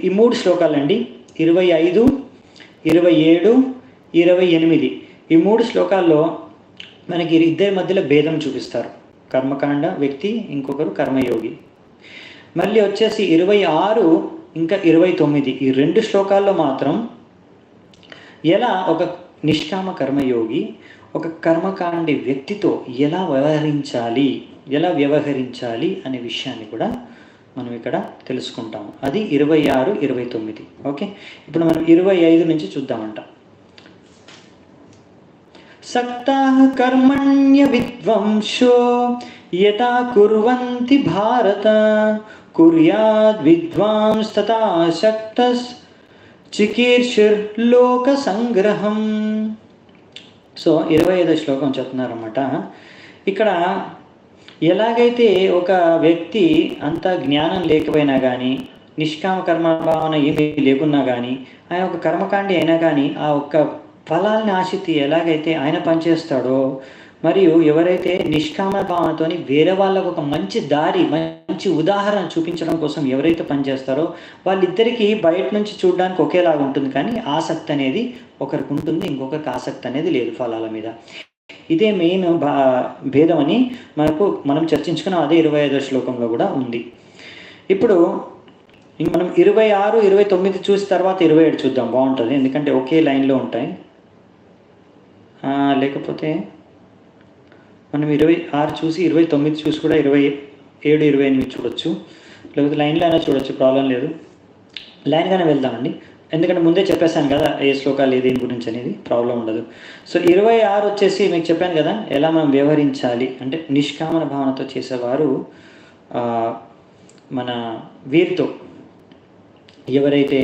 ఈ 3 శ్లోకాలండి. 25, 27, 28 ఈ 3 శ్లోకాల్లో మనకి ఇద్దరి మధ్యలో భేదం చూపిస్తారు. కర్మకాండ వ్యక్తి, ఇంకొకరు కర్మయోగి. మళ్ళీ వచ్చేసి 26 ఇంకా 29 ఈ 2 శ్లోకాల్లో మాత్రం ఎలా ఒక నిష్కామ కర్మయోగి ఒక కర్మకాండి వ్యక్తితో ఎలా వ్యవహరించాలి అనే విషయాన్ని కూడా మనం ఇక్కడ తెలుసుకుంటాము. అది 26, 29. ఓకే, ఇప్పుడు మనం 25 నుంచి చూద్దామంట. సక్తాః కర్మణ్య విద్వాంసో యథా కుర్వంతి భారత కుర్యాద్ విద్వాంస్ తథా శక్తస్ చికీర్షుర్ లోక సంగ్రహం. సో 25వ శ్లోకం చెప్తున్నారన్నమాట. ఇక్కడ ఎలాగైతే ఒక వ్యక్తి అంత జ్ఞానం లేకపోయినా కానీ, నిష్కామ కర్మ భావన ఏమీ లేకున్నా కానీ, ఆయన ఒక కర్మకాండి అయినా కానీ ఆ ఒక్క ఫలాల్ని ఆశితి ఎలాగైతే ఆయన పనిచేస్తాడో, మరియు ఎవరైతే నిష్కామ భావనతోని వేరే వాళ్ళకు ఒక మంచి దారి, మంచి ఉదాహరణ చూపించడం కోసం ఎవరైతే పనిచేస్తారో వాళ్ళిద్దరికీ బయట నుంచి చూడడానికి ఒకేలాగా ఉంటుంది, కానీ ఆసక్తి అనేది ఒకరికి ఉంటుంది, ఇంకొకరికి ఆసక్తి అనేది లేదు ఫలాల మీద. ఇదే మెయిన్ భేదం అని మనం చర్చించుకున్నాం. అదే 25వ శ్లోకంలో కూడా ఉంది. ఇప్పుడు మనం 26, 29 చూసి తర్వాత 27 చూద్దాం, బాగుంటుంది. ఎందుకంటే ఒకే లైన్లో ఉంటాయి. లేకపోతే మనం 26 చూసి 29 చూసి కూడా 27, 28 చూడొచ్చు, లేకపోతే లైన్లో అయినా చూడొచ్చు, ప్రాబ్లం లేదు. లైన్గానే వెళ్దామండి, ఎందుకంటే ముందే చెప్పేశాను కదా ఏ శ్లోకాలు దేని గురించి అనేది, ప్రాబ్లం ఉండదు. సో 26 వచ్చేసి మీకు చెప్పాను కదా ఎలా మనం వ్యవహరించాలి అంటే, నిష్కామన భావనతో చేసేవారు మన వీరితో ఎవరైతే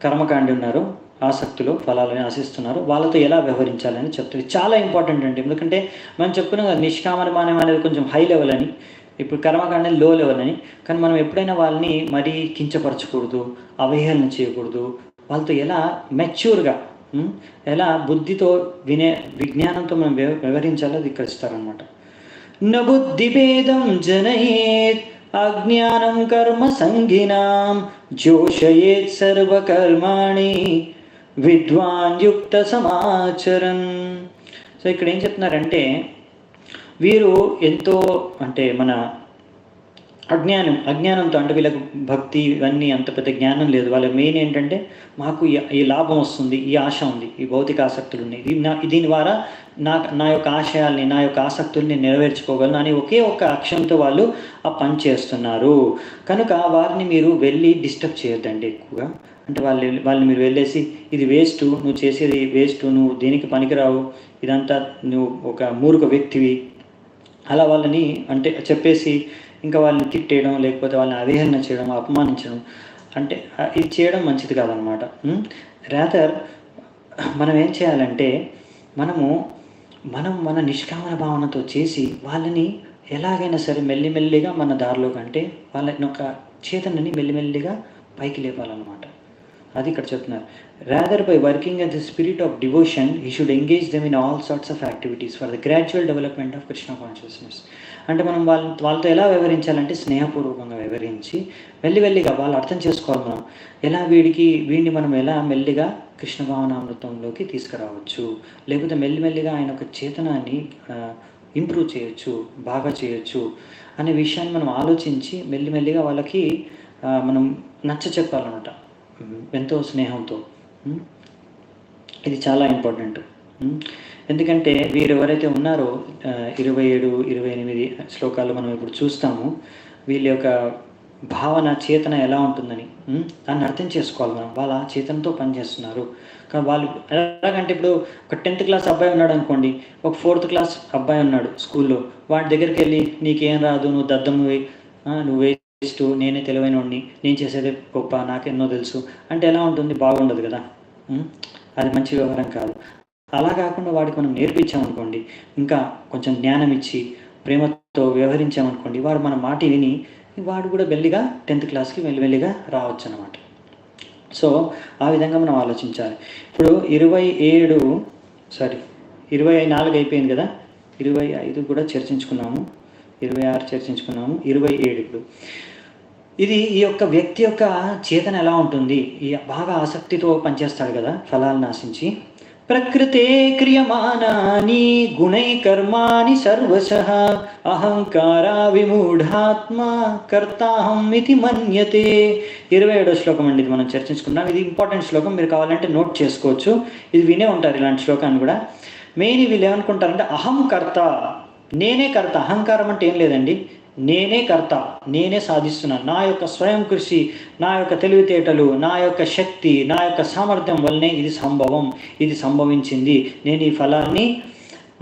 కర్మకాండి ఉన్నారో, ఆసక్తిలో ఫలాలని ఆశిస్తున్నారో వాళ్ళతో ఎలా వ్యవహరించాలని చెప్తుంది. చాలా ఇంపార్టెంట్ అండి, ఎందుకంటే మనం చెప్పుకున్నాం కదా నిష్కామన భావన అనేది కొంచెం హై లెవెల్ అని, ఇప్పుడు కర్మకాండ లో లెవెల్ అని. కానీ మనం ఎప్పుడైనా వాళ్ళని మరీ కించపరచకూడదు, అవహేళన చేయకూడదు. వాళ్ళతో ఎలా మెచ్యూర్గా, ఎలా బుద్ధితో విజ్ఞానంతో మనం వ్యవహరించాలో అది ఇక్కడ ఇస్తారనమాట. న బుద్ధిభేదం జనయేత్ అజ్ఞానం కర్మ సంగినాం జోషయేత్ సర్వకర్మాణి విద్వాన్ యుక్త సమాచరన్. సో ఇక్కడ ఏం చెప్తున్నారంటే, వీరు ఎంతో అంటే మన అజ్ఞానంతో, అంటే వీళ్ళకు భక్తి ఇవన్నీ అంత పెద్ద జ్ఞానం లేదు. వాళ్ళ మెయిన్ ఏంటంటే మాకు ఈ లాభం వస్తుంది, ఈ ఆశ ఉంది, ఈ భౌతిక ఆసక్తులు ఉన్నాయి, దీని ద్వారా నా యొక్క ఆశయాల్ని, నా యొక్క ఆసక్తుల్ని నెరవేర్చుకోగలను అని ఒకే ఒక్క అక్షరంతో వాళ్ళు ఆ పని చేస్తున్నారు. కనుక వారిని మీరు వెళ్ళి డిస్టర్బ్ చేయొద్దండి ఎక్కువగా. అంటే వాళ్ళని మీరు వెళ్ళేసి ఇది వేస్ట్, నువ్వు చేసేది వేస్ట్, నువ్వు దేనికి పనికిరావు, ఇదంతా నువ్వు ఒక మూర్ఖ వ్యక్తివి, అలా వాళ్ళని అంటే చెప్పేసి ఇంకా వాళ్ళని తిట్టేయడం, లేకపోతే వాళ్ళని అవహేళన చేయడం, అపమానించడం, అంటే ఇది చేయడం మంచిది కాదనమాట. రాదర్ మనం ఏం చేయాలంటే, మనం మన నిష్కామన భావనతో చేసి వాళ్ళని ఎలాగైనా సరే మెల్లిమెల్లిగా మన దారిలో కంటే వాళ్ళ యొక్క చేతనని మెల్లిమెల్లిగా పైకి లేపాలన్నమాట. అది ఇక్కడ చెప్తున్నారు. Rather by working at the spirit of devotion he should engage them in all sorts of activities for the gradual development of Krishna consciousness. అంటే మనం వాళ్ళతో ఎలా వ్యవహరించాలంటే స్నేహపూర్వకంగా వ్యవహరించి మెల్లిమెల్లిగా వాళ్ళు అర్థం చేసుకోవాలి. మనం ఎలా వీడిని మనం ఎలా మెల్లిగా కృష్ణ భావనామృతంలోకి తీసుకురావచ్చు, లేకపోతే మెల్లిమెల్లిగా ఆయన యొక్క చేతనాన్ని ఇంప్రూవ్ చేయొచ్చు, బాగా చేయొచ్చు అనే విషయాన్ని మనం ఆలోచించి మెల్లిమెల్లిగా వాళ్ళకి మనం నచ్చ చెప్పాలన్నమాట, ఎంతో స్నేహంతో. ఇది చాలా ఇంపార్టెంట్. ఎందుకంటే వీరు ఎవరైతే ఉన్నారో 27, 28 శ్లోకాలు మనం ఇప్పుడు చూస్తాము, వీళ్ళ యొక్క భావన చేతన ఎలా ఉంటుందని దాన్ని అర్థం చేసుకోవాలి మనం. వాళ్ళ చేతనతో పనిచేస్తున్నారు. కానీ వాళ్ళు ఎలాగంటే, ఇప్పుడు ఒక 10th క్లాస్ అబ్బాయి ఉన్నాడు అనుకోండి, ఒక 4th క్లాస్ అబ్బాయి ఉన్నాడు స్కూల్లో, వాడి దగ్గరికి వెళ్ళి నీకేం రాదు, నువ్వు దద్దమ్మువి, నువ్వు వేస్ట్, నేనే తెలివైన వాడిని, నేను చేసేదే గొప్ప, నాకెన్నో తెలుసు అంటే ఎలా ఉంటుంది? బాగుండదు కదా, అది మంచి వ్యవహారం కాదు. అలా కాకుండా వాడికి మనం నేర్పించామనుకోండి, ఇంకా కొంచెం జ్ఞానం ఇచ్చి ప్రేమతో వ్యవహరించామనుకోండి, వాడు మన మాట విని వాడు కూడా మెల్లిగా 10th క్లాస్కి మెల్లిమెల్లిగా రావచ్చు అనమాట. సో ఆ విధంగా మనం ఆలోచించాలి. ఇప్పుడు 24 అయిపోయింది కదా, 25 కూడా చర్చించుకున్నాము, 26 చర్చించుకున్నాము, 27 ఇప్పుడు. ఇది ఈ యొక్క వ్యక్తి యొక్క చేతన ఎలా ఉంటుంది, ఈ బాగా ఆసక్తితో పనిచేస్తాడు కదా ఫలాలను ఆశించి. ప్రకృతే క్రియమానాని గుణై కర్మాణి సర్వశః అహంకార విమూఢాత్మ కర్తాహం ఇది మన్యతే. 27వ శ్లోకం అండి, ఇది మనం చర్చించుకున్నాం. ఇది ఇంపార్టెంట్ శ్లోకం, మీరు కావాలంటే నోట్ చేసుకోవచ్చు. ఇది వినే ఉంటారు ఇలాంటి శ్లోకాన్ని కూడా. మెయిన్ వీళ్ళు ఏమనుకుంటారంటే అహం కర్త, నేనే కర్త. అహంకారం అంటే ఏం లేదండి, నేనే కర్త, నేనే సాధిస్తున్నాను, నా యొక్క స్వయం కృషి, నా యొక్క తెలివితేటలు, నా యొక్క శక్తి, నా యొక్క సామర్థ్యం వల్లనే ఇది సంభవించింది, నేను ఈ ఫలాన్ని.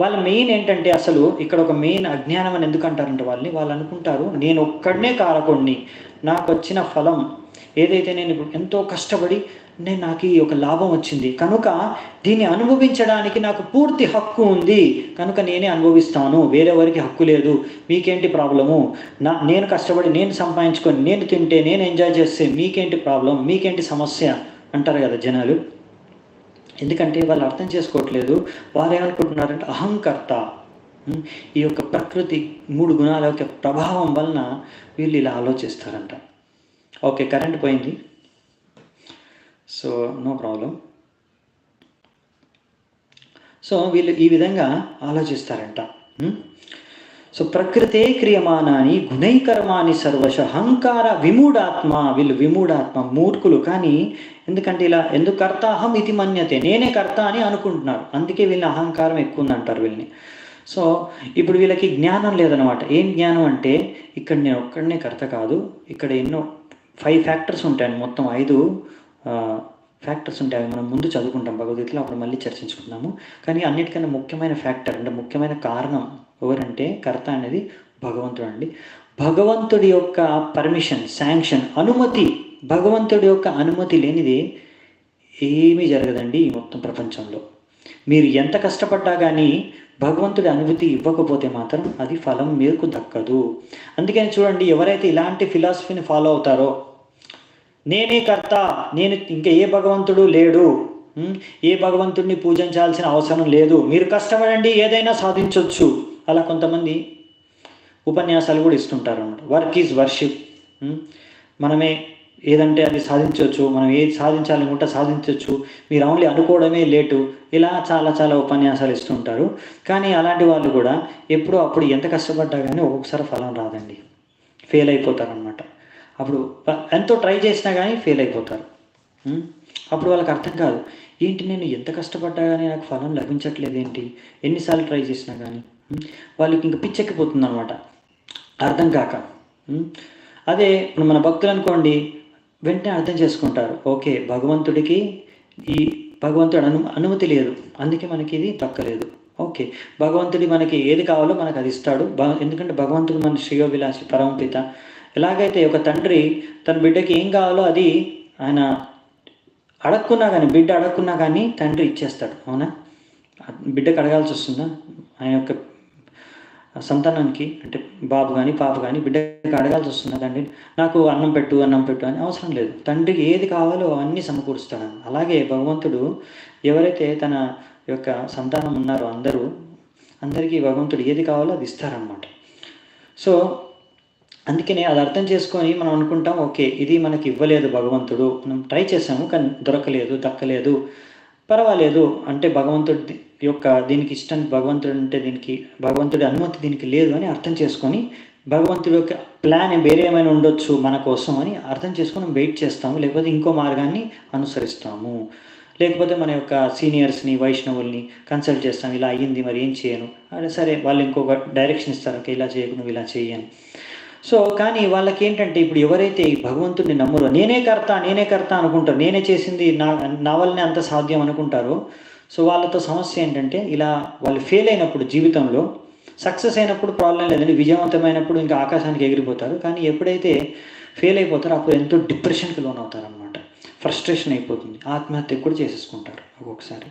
వాళ్ళ మెయిన్ ఏంటంటే అసలు ఇక్కడ ఒక మెయిన్ అజ్ఞానం అని ఎందుకు అంటారంటే వాళ్ళు అనుకుంటారు నేను ఒక్కడనే కారకుడిని, నాకు వచ్చిన ఫలం ఏదైతే నేను ఇప్పుడు ఎంతో కష్టపడి నాకు ఈ ఒక లాభం వచ్చింది కనుక దీన్ని అనుభవించడానికి నాకు పూర్తి హక్కు ఉంది కనుక నేనే అనుభవిస్తాను, వేరెవరికి హక్కు లేదు, మీకేంటి ప్రాబ్లము, నేను కష్టపడి నేను సంపాదించుకొని నేను తింటే నేను ఎంజాయ్ చేస్తే మీకేంటి ప్రాబ్లం, మీకేంటి సమస్య అంటారు కదా జనాలు. ఎందుకంటే వాళ్ళు అర్థం చేసుకోవట్లేదు. వాళ్ళు ఏమనుకుంటున్నారంటే అహంకర్త, ఈ యొక్క ప్రకృతి 3 గుణాల యొక్క ప్రభావం వలన వీళ్ళు ఇలా ఆలోచిస్తారంట. ఓకే, కరెంట్ పోయింది, సో నో ప్రాబ్లం. సో వీళ్ళు ఈ విధంగా ఆలోచిస్తారంట. సో ప్రకృతే క్రియమానాని గుణైకర్మాని సర్వశ అహంకార విమూఢాత్మ, వీళ్ళు విమూఢాత్మ మూర్ఖులు. కానీ ఎందుకంటే ఇలా ఎందుకు కర్తాహం ఇది మన్యతే, నేనే కర్త అని అనుకుంటున్నారు, అందుకే వీళ్ళని అహంకారం ఎక్కువ ఉందంటారు వీళ్ళని. సో ఇప్పుడు వీళ్ళకి జ్ఞానం లేదనమాట. ఏం జ్ఞానం అంటే ఇక్కడ నేను ఒక్కడనే కర్త కాదు, ఇక్కడ ఎన్నో 5 ఫ్యాక్టర్స్ ఉంటాయండి, మొత్తం 5 ఫ్యాక్టర్స్ ఉంటాయి. మనం ముందు చదువుకుంటాం భగవద్గీతలో, అప్పుడు మళ్ళీ చర్చించుకుంటున్నాము. కానీ అన్నిటికన్నా ముఖ్యమైన ఫ్యాక్టర్ అంటే ముఖ్యమైన కారణం ఎవరంటే కర్త అనేది భగవంతుడు అండి. భగవంతుడి యొక్క పర్మిషన్, శాంక్షన్, అనుమతి, భగవంతుడి యొక్క అనుమతి లేనిది ఏమీ జరగదండి ఈ మొత్తం ప్రపంచంలో. మీరు ఎంత కష్టపడ్డా కానీ భగవంతుడి అనుమతి ఇవ్వకపోతే మాత్రం అది ఫలం మీకు దక్కదు. అందుకని చూడండి, ఎవరైతే ఇలాంటి ఫిలాసఫీని ఫాలో అవుతారో, నేనే కర్త, నేను ఇంకా ఏ భగవంతుడు లేడు, ఏ భగవంతుడిని పూజించాల్సిన అవసరం లేదు, మీరు కష్టపడండి ఏదైనా సాధించవచ్చు, అలా కొంతమంది ఉపన్యాసాలు కూడా ఇస్తుంటారు అన్నమాట. వర్క్ ఈజ్ వర్షిప్, మనమే ఏదంటే అది సాధించవచ్చు, మనం ఏది సాధించాలనుకుంటే సాధించవచ్చు, మీరు ఓన్లీ అనుకోవడమే లేటు, ఇలా చాలా ఉపన్యాసాలు ఇస్తుంటారు. కానీ అలాంటి వాళ్ళు కూడా ఎప్పుడో అప్పుడు ఎంత కష్టపడ్డా కానీ ఒక్కొక్కసారి ఫలం రాదండి, ఫెయిల్ అయిపోతారనమాట. అప్పుడు ఎంతో ట్రై చేసినా కానీ ఫెయిల్ అయిపోతారు. అప్పుడు వాళ్ళకి అర్థం కాదు, ఏంటి నేను ఎంత కష్టపడ్డా కానీ నాకు ఫలం లభించట్లేదు ఏంటి, ఎన్నిసార్లు ట్రై చేసినా కానీ. వాళ్ళకి ఇంకా పిచ్చెక్కిపోతుంది అనమాట, అర్థం కాక. అదే ఇప్పుడు మన భక్తులు అనుకోండి, వెంటనే అర్థం చేసుకుంటారు, ఓకే భగవంతుడికి ఈ భగవంతుడు అనుమతి లేదు, అందుకే మనకి ఇది దక్కలేదు. ఓకే, భగవంతుడి మనకి ఏది కావాలో మనకు అది ఇస్తాడు. ఎందుకంటే భగవంతుడు మన శ్రేయోభిలాషి పరమపిత. ఎలాగైతే ఒక తండ్రి తన బిడ్డకి ఏం కావాలో అది ఆయన అడగకున్నా కానీ, బిడ్డ అడగకున్నా కానీ తండ్రి ఇచ్చేస్తాడు, అవునా? బిడ్డకు అడగాల్సి వస్తుందా? ఆయన యొక్క సంతానానికి అంటే బాబు కానీ పాప కానీ బిడ్డకి అడగాల్సి వస్తుందా తండ్రి, నాకు అన్నం పెట్టు అని? అవసరం లేదు, తండ్రికి ఏది కావాలో అన్నీ సమకూరుస్తాడు. అలాగే భగవంతుడు ఎవరైతే తన యొక్క సంతానం ఉన్నారో అందరికీ భగవంతుడు ఏది కావాలో అది ఇస్తారనమాట. సో అందుకనే అది అర్థం చేసుకొని మనం అనుకుంటాం, ఓకే ఇది మనకి ఇవ్వలేదు భగవంతుడు, మనం ట్రై చేసాము కానీ దక్కలేదు, పర్వాలేదు, అంటే భగవంతుడి యొక్క దీనికి ఇష్టం, భగవంతుడు అంటే దీనికి భగవంతుడి అనుమతి దీనికి లేదు అని అర్థం చేసుకొని, భగవంతుడి యొక్క ప్లాన్ వేరే ఏమైనా ఉండొచ్చు మన కోసం అని అర్థం చేసుకొని వెయిట్ చేస్తాము, లేకపోతే ఇంకో మార్గాన్ని అనుసరిస్తాము, లేకపోతే మన యొక్క సీనియర్స్ని వైష్ణవుల్ని కన్సల్ట్ చేస్తాం, ఇలా అయ్యింది మరి ఏం చేయను, అదే సరే వాళ్ళు ఇంకొక డైరెక్షన్ ఇస్తారు, ఇలా చేయకు నువ్వు ఇలా చేయను. సో కానీ వాళ్ళకి ఏంటంటే ఇప్పుడు ఎవరైతే ఈ భగవంతుడిని నమ్మరో, నేనే కర్త అనుకుంటారు, నేనే చేసింది నా వల్లనే అంత సాధ్యం అనుకుంటారో, సో వాళ్ళతో సమస్య ఏంటంటే ఇలా వాళ్ళు ఫెయిల్ అయినప్పుడు జీవితంలో, సక్సెస్ అయినప్పుడు ప్రాబ్లం లేదండి, విజయవంతమైనప్పుడు ఇంకా ఆకాశానికి ఎగిరిపోతారు. కానీ ఎప్పుడైతే ఫెయిల్ అయిపోతారో అప్పుడు ఎంతో డిప్రెషన్కి లోన్ అవుతారనమాట, ఫ్రస్ట్రేషన్ అయిపోతుంది, ఆత్మహత్య కూడా చేసేసుకుంటారు ఒక్కొక్కసారి.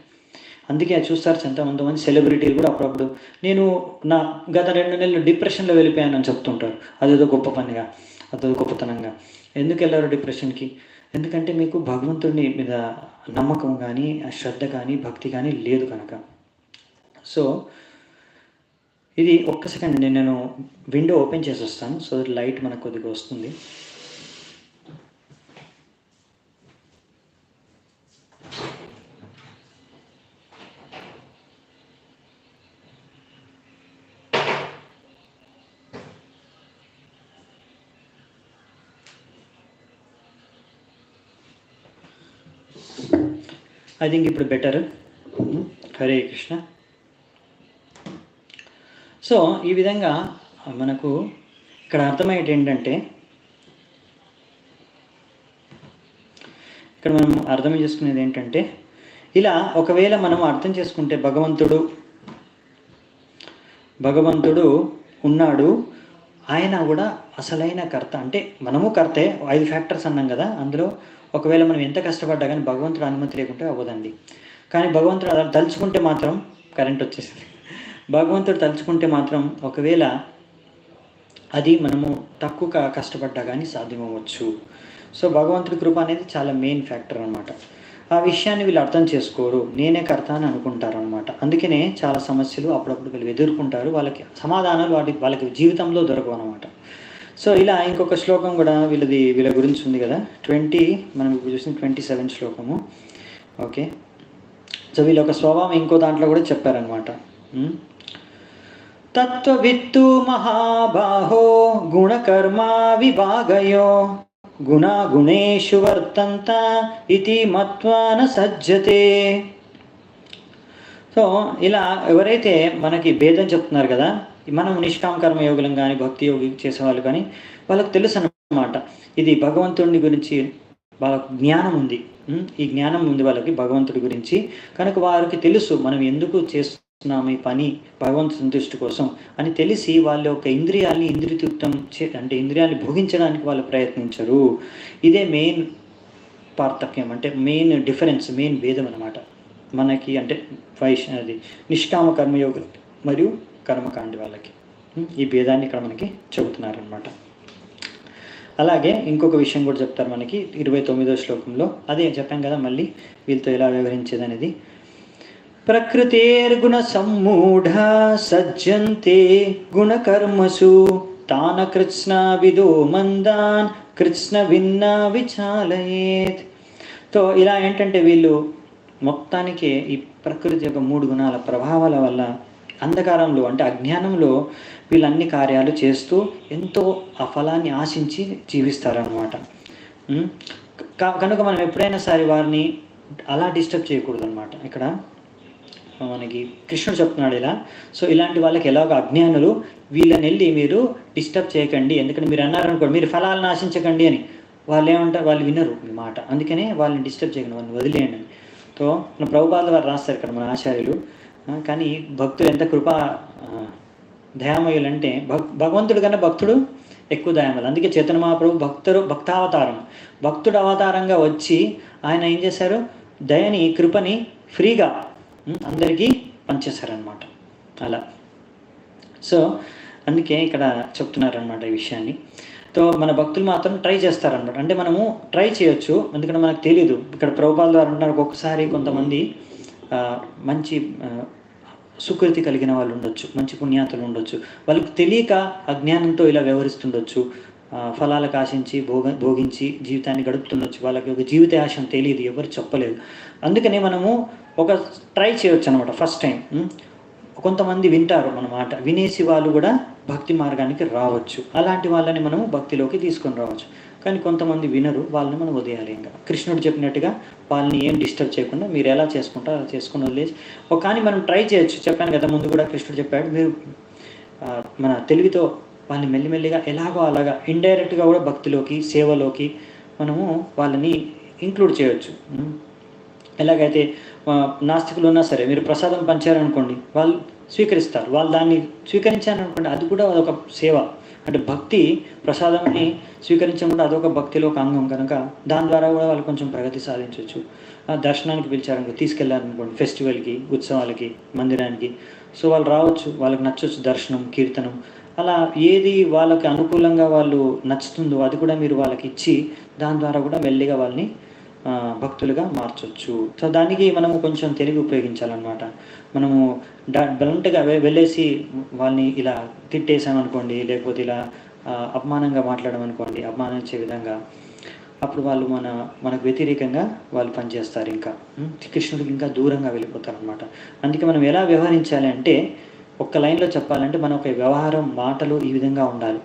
అందుకే చూస్తారు కొంతమంది సెలబ్రిటీలు కూడా అప్పుడప్పుడు నేను నా గత 2 నెలలు డిప్రెషన్లో వెళ్ళిపోయానని చెప్తుంటారు, అదేదో గొప్ప పనిగా. అదో గొప్పతనంగా. ఎందుకు వెళ్ళారు డిప్రెషన్‌కి? ఎందుకంటే మీకు భగవంతుడి మీద నమ్మకం కానీ, శ్రద్ధ కానీ, భక్తి కానీ లేదు కనుక. సో ఇది ఒక్క సెకండ్ అండి, నేను విండో ఓపెన్ చేసి వస్తాను. సో దట్ లైట్ మనకు కొద్దిగా వస్తుంది. ఐ థింక్ ఇప్పుడు బెటర్. హరే కృష్ణ. సో ఈ విధంగా మనకు ఇక్కడ అర్థమయ్యేది ఏంటంటే, ఇక్కడ మనం అర్థం చేసుకునేది ఏంటంటే, ఇలా ఒకవేళ మనం అర్థం చేసుకుంటే భగవంతుడు ఉన్నాడు, ఆయన కూడా అసలైన కర్త. అంటే మనము కర్తే, 5 ఫ్యాక్టర్స్ అన్నాం కదా, అందులో ఒకవేళ మనం ఎంత కష్టపడ్డా కానీ భగవంతుడు అనుమతి లేకుంటే అవ్వదండి. కానీ భగవంతుడు అలా తలుచుకుంటే మాత్రం, కరెంట్ వచ్చేసింది, భగవంతుడు తలుచుకుంటే మాత్రం ఒకవేళ అది మనము తక్కువ కష్టపడ్డా కానీ సాధ్యమవ్వచ్చు. సో భగవంతుడి కృప అనేది చాలా మెయిన్ ఫ్యాక్టర్ అనమాట. ఆ విషయాన్ని వీళ్ళు అర్థం చేసుకోరు, నేనే కర్త అని అనుకుంటారు అనమాట. అందుకనే చాలా సమస్యలు అప్పుడప్పుడు వీళ్ళు ఎదుర్కొంటారు, వాళ్ళకి సమాధానాలు వాళ్ళకి జీవితంలో దొరకవు అనమాట. సో ఇలా ఇంకొక శ్లోకం కూడా వీళ్ళ గురించి ఉంది కదా, మనం ఇప్పుడు చూసిన 27 శ్లోకము. ఓకే, సో వీళ్ళ ఒక స్వభావం ఇంకో దాంట్లో కూడా చెప్పారనమాట. తత్వవిత్తు మహాబాహో గుణకర్మ విభాగయో గుణేషు వర్తంత ఇతి మత్వా న సజ్జతే. సో ఇలా ఎవరైతే మనకి భేదం చెప్తున్నారు కదా, మనం నిష్కామ కర్మ యోగులం కానీ భక్తి యోగి చేసేవాళ్ళు కానీ వాళ్ళకు తెలుసు అన్నమాట, ఇది భగవంతుడి గురించి వాళ్ళకు జ్ఞానం ఉంది. ఈ జ్ఞానం ఉంది వాళ్ళకి భగవంతుడి గురించి కనుక వారికి తెలుసు మనం ఎందుకు చేస్తున్నాము ఈ పని, భగవంతు సంతుష్టి కోసం అని తెలిసి వాళ్ళ యొక్క ఇంద్రియాల్ని ఇంద్రియతృప్తం అంటే ఇంద్రియాల్ని భోగించడానికి వాళ్ళు ప్రయత్నించరు. ఇదే మెయిన్ పార్థక్యం, అంటే మెయిన్ డిఫరెన్స్, మెయిన్ భేదం అనమాట మనకి. అంటే అది నిష్కామ కర్మయోగులు మరియు కర్మకాండి వాళ్ళకి ఈ భేదాన్ని ఇక్కడ మనకి చెబుతున్నారనమాట. అలాగే ఇంకొక విషయం కూడా చెప్తారు మనకి 29వ శ్లోకంలో. అదే చెప్పాం కదా, మళ్ళీ వీళ్ళతో ఎలా వ్యవహరించేది అనేది. ప్రకృతేర్గుణ సమ్మూఢ సజ్జంతే గుణకర్మసు తాన కృత్స్న విదో మందాన్ కృత్స్న విన్న విచాలయేత్. సో ఇలా ఏంటంటే వీళ్ళు మొత్తానికి ఈ ప్రకృతి యొక్క 3 గుణాల ప్రభావాల వల్ల అంధకారంలో అంటే అజ్ఞానంలో వీళ్ళన్ని కార్యాలు చేస్తూ ఎంతో ఆ ఫలాన్ని ఆశించి జీవిస్తారనమాట. కనుక మనం ఎప్పుడైనా సరే వారిని అలా డిస్టర్బ్ చేయకూడదు అనమాట. ఇక్కడ మనకి కృష్ణుడు చెప్తున్నాడు ఇలా. సో ఇలాంటి వాళ్ళకి ఎలాగో అజ్ఞానులు, వీళ్ళని వెళ్ళి మీరు డిస్టర్బ్ చేయకండి, ఎందుకంటే మీరు అన్నారనుకోండి మీరు ఫలాలను ఆశించకండి అని, వాళ్ళు ఏమంటారు, వాళ్ళు వినరు మీ మాట. అందుకనే వాళ్ళని డిస్టర్బ్ చేయకండి, వాళ్ళని వదిలేయండి అని. సో మన ప్రభుపాదులు వారు రాస్తారు ఇక్కడ మన ఆచార్యులు. కానీ భక్తులు ఎంత కృపా దయామయులు అంటే భగవంతుడు కన్నా భక్తుడు ఎక్కువ దయామయులు. అందుకే చైతన్య మహాప్రభు భక్తావతారం, భక్తుడు అవతారంగా వచ్చి ఆయన ఏం చేశారు, దయని కృపని ఫ్రీగా అందరికీ పనిచేశారనమాట అలా. సో అందుకే ఇక్కడ చెప్తున్నారనమాట ఈ విషయాన్ని. సో మన భక్తులు మాత్రం ట్రై చేస్తారనమాట. అంటే మనము ట్రై చేయొచ్చు, ఎందుకంటే మనకు తెలియదు. ఇక్కడ ప్రభుపాదులు వారు అంటున్నారు, ఒక్కొక్కసారి కొంతమంది మంచి సుకృతి కలిగిన వాళ్ళు ఉండొచ్చు, మంచి పుణ్యాతులు ఉండొచ్చు, వాళ్ళకి తెలియక అజ్ఞానంతో ఇలా వ్యవహరిస్తుండొచ్చు, ఫలాలకు ఆశించి భోగించి జీవితాన్ని గడుపుతుండొచ్చు. వాళ్ళకి ఒక జీవిత ఆశం తెలియదు, ఎవరు చెప్పలేదు. అందుకనే మనము ఒక ట్రై చేయొచ్చు అనమాట ఫస్ట్ టైం. కొంతమంది వింటారు మన మాట, వినేసి వాళ్ళు కూడా భక్తి మార్గానికి రావచ్చు. అలాంటి వాళ్ళని మనము భక్తిలోకి తీసుకొని రావచ్చు. కానీ కొంతమంది వినరు, వాళ్ళని మనం వదిలేయాలి. ఇంకా కృష్ణుడు చెప్పినట్టుగా వాళ్ళని ఏం డిస్టర్బ్ చేయకుండా మీరు ఎలా చేసుకుంటారో అలా చేసుకుని వదిలేసి కానీ మనం ట్రై చేయొచ్చు. చెప్పాను కదా ముందు కూడా కృష్ణుడు చెప్పాడు, మీరు మన తెలివితో వాళ్ళని మెల్లిమెల్లిగా ఎలాగో అలాగా ఇండైరెక్ట్గా కూడా భక్తిలోకి సేవలోకి మనము వాళ్ళని ఇంక్లూడ్ చేయొచ్చు. ఎలాగైతే నాస్తికులు ఉన్నా సరే మీరు ప్రసాదం పంచారనుకోండి, వాళ్ళు స్వీకరిస్తారు. వాళ్ళు దాన్ని స్వీకరించారనుకోండి, అది కూడా అదొక సేవ. అంటే భక్తి ప్రసాదాన్ని స్వీకరించడం కూడా అదొక భక్తిలో ఒక అంగం కనుక దాని ద్వారా కూడా వాళ్ళు కొంచెం ప్రగతి సాధించవచ్చు. దర్శనానికి పిలిచారనుకో, తీసుకెళ్ళారనుకోండి ఫెస్టివల్కి, ఉత్సవాలకి, మందిరానికి, సో వాళ్ళు రావచ్చు, వాళ్ళకి నచ్చవచ్చు దర్శనం, కీర్తనం. అలా ఏది వాళ్ళకి అనుకూలంగా వాళ్ళు నచ్చుతుందో అది కూడా మీరు వాళ్ళకి ఇచ్చి దాని ద్వారా కూడా మెల్లిగా వాళ్ళని భక్తులుగా మార్చొచ్చు. సో దానికి మనము కొంచెం తెలివి ఉపయోగించాలన్నమాట. మనము బ్లంట్గా వెళ్ళేసి వాళ్ళని ఇలా తిట్టేసామనుకోండి, లేకపోతే ఇలా అపమానంగా మాట్లాడమనుకోండి, అవమానించే విధంగా, అప్పుడు వాళ్ళు మనకు వ్యతిరేకంగా వాళ్ళు పనిచేస్తారు, ఇంకా కృష్ణుడికి ఇంకా దూరంగా వెళ్ళిపోతారు అనమాట. అందుకే మనం ఎలా వ్యవహరించాలి అంటే, ఒక్క లైన్లో చెప్పాలంటే మన ఒక వ్యవహారం, మాటలు ఈ విధంగా ఉండాలి.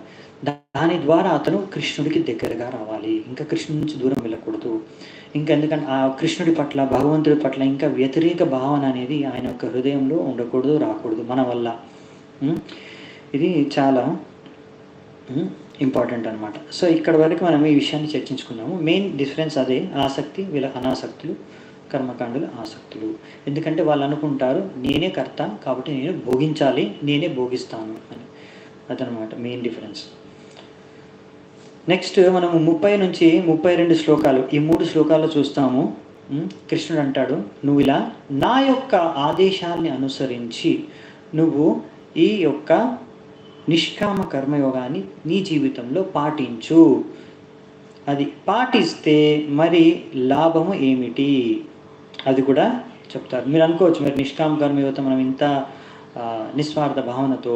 దాని ద్వారా అతను కృష్ణుడికి దగ్గరగా రావాలి, ఇంకా కృష్ణుడి నుంచి దూరం వెళ్ళకూడదు. ఇంకా ఎందుకంటే ఆ కృష్ణుడి పట్ల, భగవంతుడి పట్ల ఇంకా వ్యతిరేక భావన అనేది ఆయన యొక్క హృదయంలో ఉండకూడదు, రాకూడదు మన వల్ల. ఇది చాలా ఇంపార్టెంట్ అనమాట. సో ఇక్కడ వరకు మనం ఈ విషయాన్ని చర్చించుకున్నాము. మెయిన్ డిఫరెన్స్ అదే, ఆసక్తి, వీళ్ళ అనాసక్తులు, కర్మకాండుల ఆసక్తులు. ఎందుకంటే వాళ్ళు అనుకుంటారు నేనే కర్త కాబట్టి నేను భోగించాలి, నేనే భోగిస్తాను అని. అదనమాట మెయిన్ డిఫరెన్స్. నెక్స్ట్ మనము 30 నుంచి 32 శ్లోకాలు, ఈ 3 శ్లోకాలు చూస్తాము. కృష్ణుడు అంటాడు, నువ్వు ఇలా నా యొక్క ఆదేశాల్ని అనుసరించి నువ్వు ఈ యొక్క నిష్కామ కర్మయోగాన్ని నీ జీవితంలో పాటించు. అది పాటిస్తే మరి లాభము ఏమిటి అది కూడా చెప్తారు. మీరు అనుకోవచ్చు, మరి నిష్కామ కర్మయోగం మనం ఇంత నిస్వార్థ భావనతో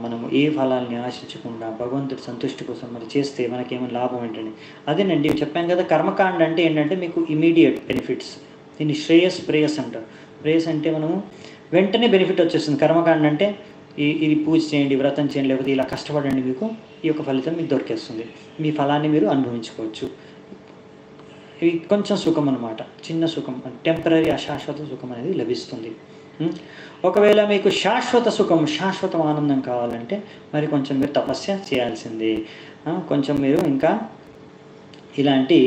మనము ఏ ఫలాల్ని ఆశించకుండా భగవంతుడి సంతుష్టి కోసం మరి చేస్తే మనకేమైనా లాభం ఏంటండి? అదేనండి చెప్పాను కదా, కర్మకాండ అంటే ఏంటంటే మీకు ఇమీడియట్ బెనిఫిట్స్. దీన్ని ప్రేయస్ అంటారు. ప్రేయస్ అంటే మనము వెంటనే బెనిఫిట్ వచ్చేస్తుంది. కర్మకాండ అంటే ఇది పూజ చేయండి, వ్రతం చేయండి, లేకపోతే ఇలా కష్టపడండి, మీకు ఈ యొక్క ఫలితం మీకు దొరికేస్తుంది, మీ ఫలాన్ని మీరు అనుభవించుకోవచ్చు. ఇవి కొంచెం సుఖం అనమాట, చిన్న సుఖం, టెంపరీ అశాశ్వత సుఖం అనేది లభిస్తుంది. ఒకవేళ మీకు శాశ్వత సుఖం, శాశ్వత ఆనందం కావాలంటే మరి కొంచెం మీరు తపస్య చేయాల్సిందే. కొంచెం మీరు ఇంకా ఇలాంటి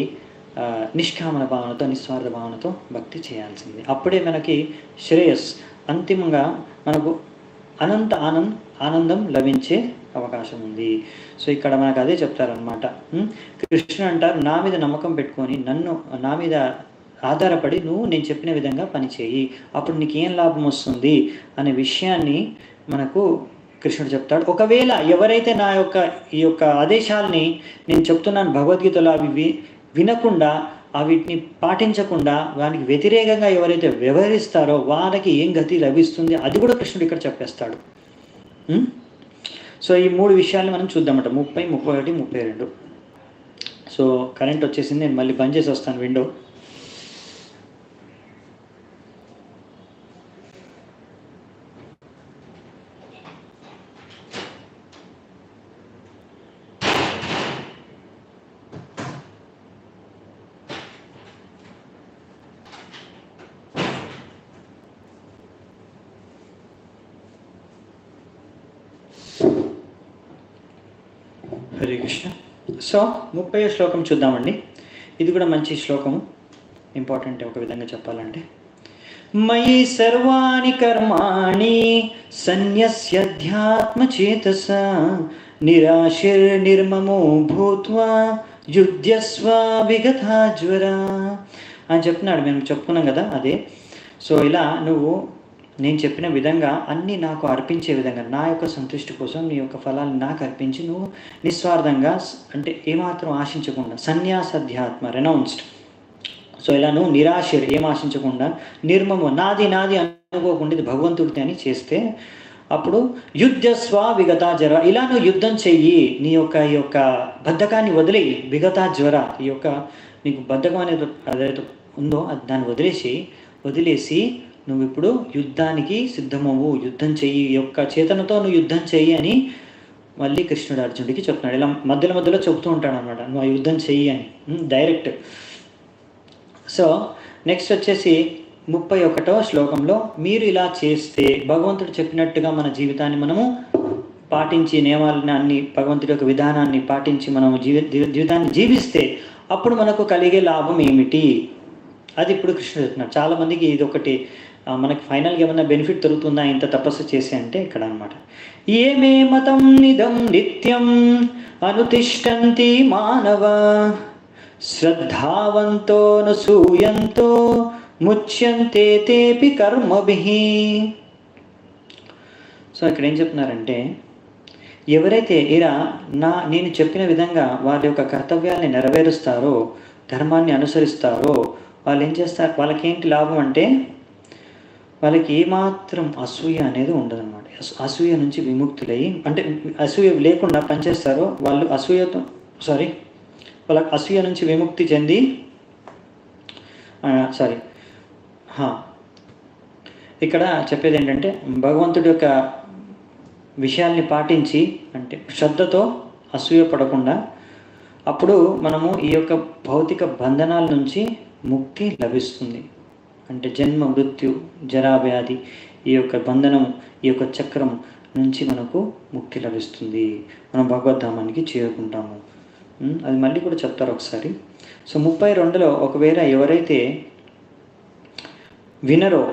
నిష్కామన భావనతో, నిస్వార్థ భావనతో భక్తి చేయాల్సిందే. అప్పుడే మనకి శ్రేయస్, అంతిమంగా మనకు అనంత ఆనందం లభించే అవకాశం ఉంది. సో ఇక్కడ మనకు అదే చెప్తారనమాట. కృష్ణుడు అంటారు, నా మీద నమ్మకం పెట్టుకొని నా మీద ఆధారపడి నువ్వు నేను చెప్పిన విధంగా పనిచేయి, అప్పుడు నీకు ఏం లాభం వస్తుంది అనే విషయాన్ని మనకు కృష్ణుడు చెప్తాడు. ఒకవేళ ఎవరైతే ఈ యొక్క ఆదేశాలని నేను చెప్తున్నాను భగవద్గీతలో అవి వినకుండా, వీటిని పాటించకుండా వానికి వ్యతిరేకంగా ఎవరైతే వ్యవహరిస్తారో వారికి ఏం గతి లభిస్తుంది అది కూడా కృష్ణుడు ఇక్కడ చెప్పేస్తాడు. సో ఈ 3 విషయాలు మనం చూద్దామట, 30, 31, 32. సో కరెంట్ వచ్చేసింది, నేను మళ్ళీ బంద్ చేసి వస్తాను విండో. హరే కృష్ణ. సో 30వ శ్లోకం చూద్దామండి. ఇది కూడా మంచి శ్లోకము, ఇంపార్టెంట్ ఒక విధంగా చెప్పాలంటే. మయి సర్వాణి కర్మాణి సన్యస్యధ్యాత్మచేతస నిరాశిర్నిర్మమో భూత్వా యుధ్యస్వ విగతా జ్వర అని చెప్తున్నాడు. మేము చెప్పుకున్నాం కదా అదే. సో ఇలా నువ్వు నేను చెప్పిన విధంగా అన్నీ నాకు అర్పించే విధంగా, నా యొక్క సంతృష్టి కోసం నీ యొక్క ఫలాన్ని నాకు అర్పించి నువ్వు నిస్వార్థంగా, అంటే ఏమాత్రం ఆశించకుండా, సన్యాసాధ్యాత్మ రెనౌన్స్డ్. సో ఇలా నువ్వు నిరాశ, ఏం ఆశించకుండా, నిర్మము, నాది అనుకోకుండా ఇది భగవంతుడిది అని చేస్తే అప్పుడు యుద్ధస్వ విగతా జ్వర, ఇలా నువ్వు యుద్ధం చెయ్యి, ఈ యొక్క బద్ధకాన్ని వదిలేయి. విగతా జ్వర, ఈ యొక్క నీకు బద్ధకం అనేది అదైతే ఉందో అది దాన్ని వదిలేసి నువ్వు ఇప్పుడు యుద్ధానికి సిద్ధమవు, యుద్ధం చెయ్యి, ఈ యొక్క చేతనతో నువ్వు యుద్ధం చెయ్యి అని మళ్ళీ కృష్ణుడు అర్జునుడికి చెప్తున్నాడు. ఇలా మధ్యలో చెబుతూ ఉంటాడు అనమాట, నువ్వు ఆ యుద్ధం చెయ్యి అని డైరెక్ట్. సో నెక్స్ట్ వచ్చేసి 31వ శ్లోకంలో, మీరు ఇలా చేస్తే భగవంతుడు చెప్పినట్టుగా మన జీవితాన్ని మనము పాటించి, నియమాలని అన్ని భగవంతుడి యొక్క విధానాన్ని పాటించి మనము జీవితాన్ని జీవిస్తే అప్పుడు మనకు కలిగే లాభం ఏమిటి అది ఇప్పుడు కృష్ణుడు చెప్తున్నాడు. చాలామందికి ఇది ఒకటి, మనకి ఫైనల్గా ఏమన్నా బెనిఫిట్ దొరుకుతుందా ఇంత తపస్సు చేసి అంటే ఇక్కడ అనమాట. ఏమే మతం నిదం నిత్యం అనుతిష్టంతి మానవ శ్రద్ధావంతో నూయంతో ముచ్యంతే తేపి కర్మభిః. సో ఇక్కడ ఏం చెప్తున్నారంటే, ఎవరైతే ఇలా నేను చెప్పిన విధంగా వారి యొక్క కర్తవ్యాన్ని నెరవేరుస్తారో, ధర్మాన్ని అనుసరిస్తారో, వాళ్ళు ఏం చేస్తారు, వాళ్ళకేంటి లాభం అంటే వాళ్ళకి ఏమాత్రం అసూయ అనేది ఉండదన్నమాట. అసూయ నుంచి విముక్తులై, అంటే అసూయ లేకుండా పనిచేస్తారో వాళ్ళు వాళ్ళకి అసూయ నుంచి విముక్తి చెంది ఇక్కడ చెప్పేది ఏంటంటే భగవంతుడి యొక్క విషయాల్ని పాటించి, అంటే శ్రద్ధతో అసూయ పడకుండా, అప్పుడు మనము ఈ యొక్క భౌతిక బంధనాల నుంచి ముక్తి లభిస్తుంది. అంటే జన్మ మృత్యు జరావ్యాధి ఈ యొక్క బంధనము, ఈ యొక్క చక్రం నుంచి మనకు ముక్తి లభిస్తుంది. మనం భగవద్ధామానికి చేరుకుంటాము. అది మళ్ళీ కూడా చెప్తారు ఒకసారి. సో 32లో ఒకవేళ ఎవరైతే వినరో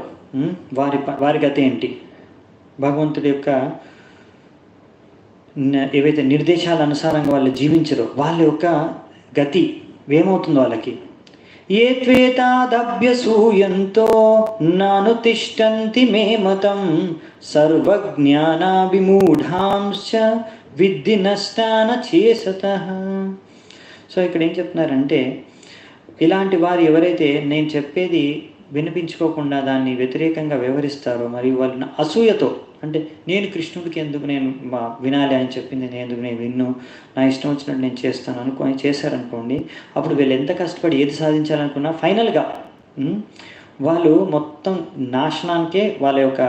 వారి గతి ఏంటి, భగవంతుడి యొక్క ఏవైతే నిర్దేశాల అనుసారంగా వాళ్ళు జీవించరో వాళ్ళ యొక్క గతి ఏమవుతుందో వాళ్ళకి, ఏ త్వేతాదభ్యసూయంతో నానుతిష్టంతి మే మతం సర్వజ్ఞానాభిమూఢాంశ విద్ధి నష్టాన చేసతః. సో ఇక్కడ ఏం చెప్తున్నారంటే, ఇలాంటి వారు ఎవరైతే నేను చెప్పేది వినిపించుకోకుండా దాన్ని వ్యతిరేకంగా వ్యవహరిస్తారో, మరియు వాళ్ళని అసూయతో, అంటే నేను కృష్ణుడికి ఎందుకు నేను వినాలి అని చెప్పింది నేను ఎందుకు నేను విన్ను, నా ఇష్టం వచ్చినట్టు నేను చేస్తాను అనుకొని చేశారనుకోండి, అప్పుడు వీళ్ళు ఎంత కష్టపడి ఏది సాధించాలనుకున్నా ఫైనల్గా వాళ్ళు మొత్తం నాశనానికే, వాళ్ళ యొక్క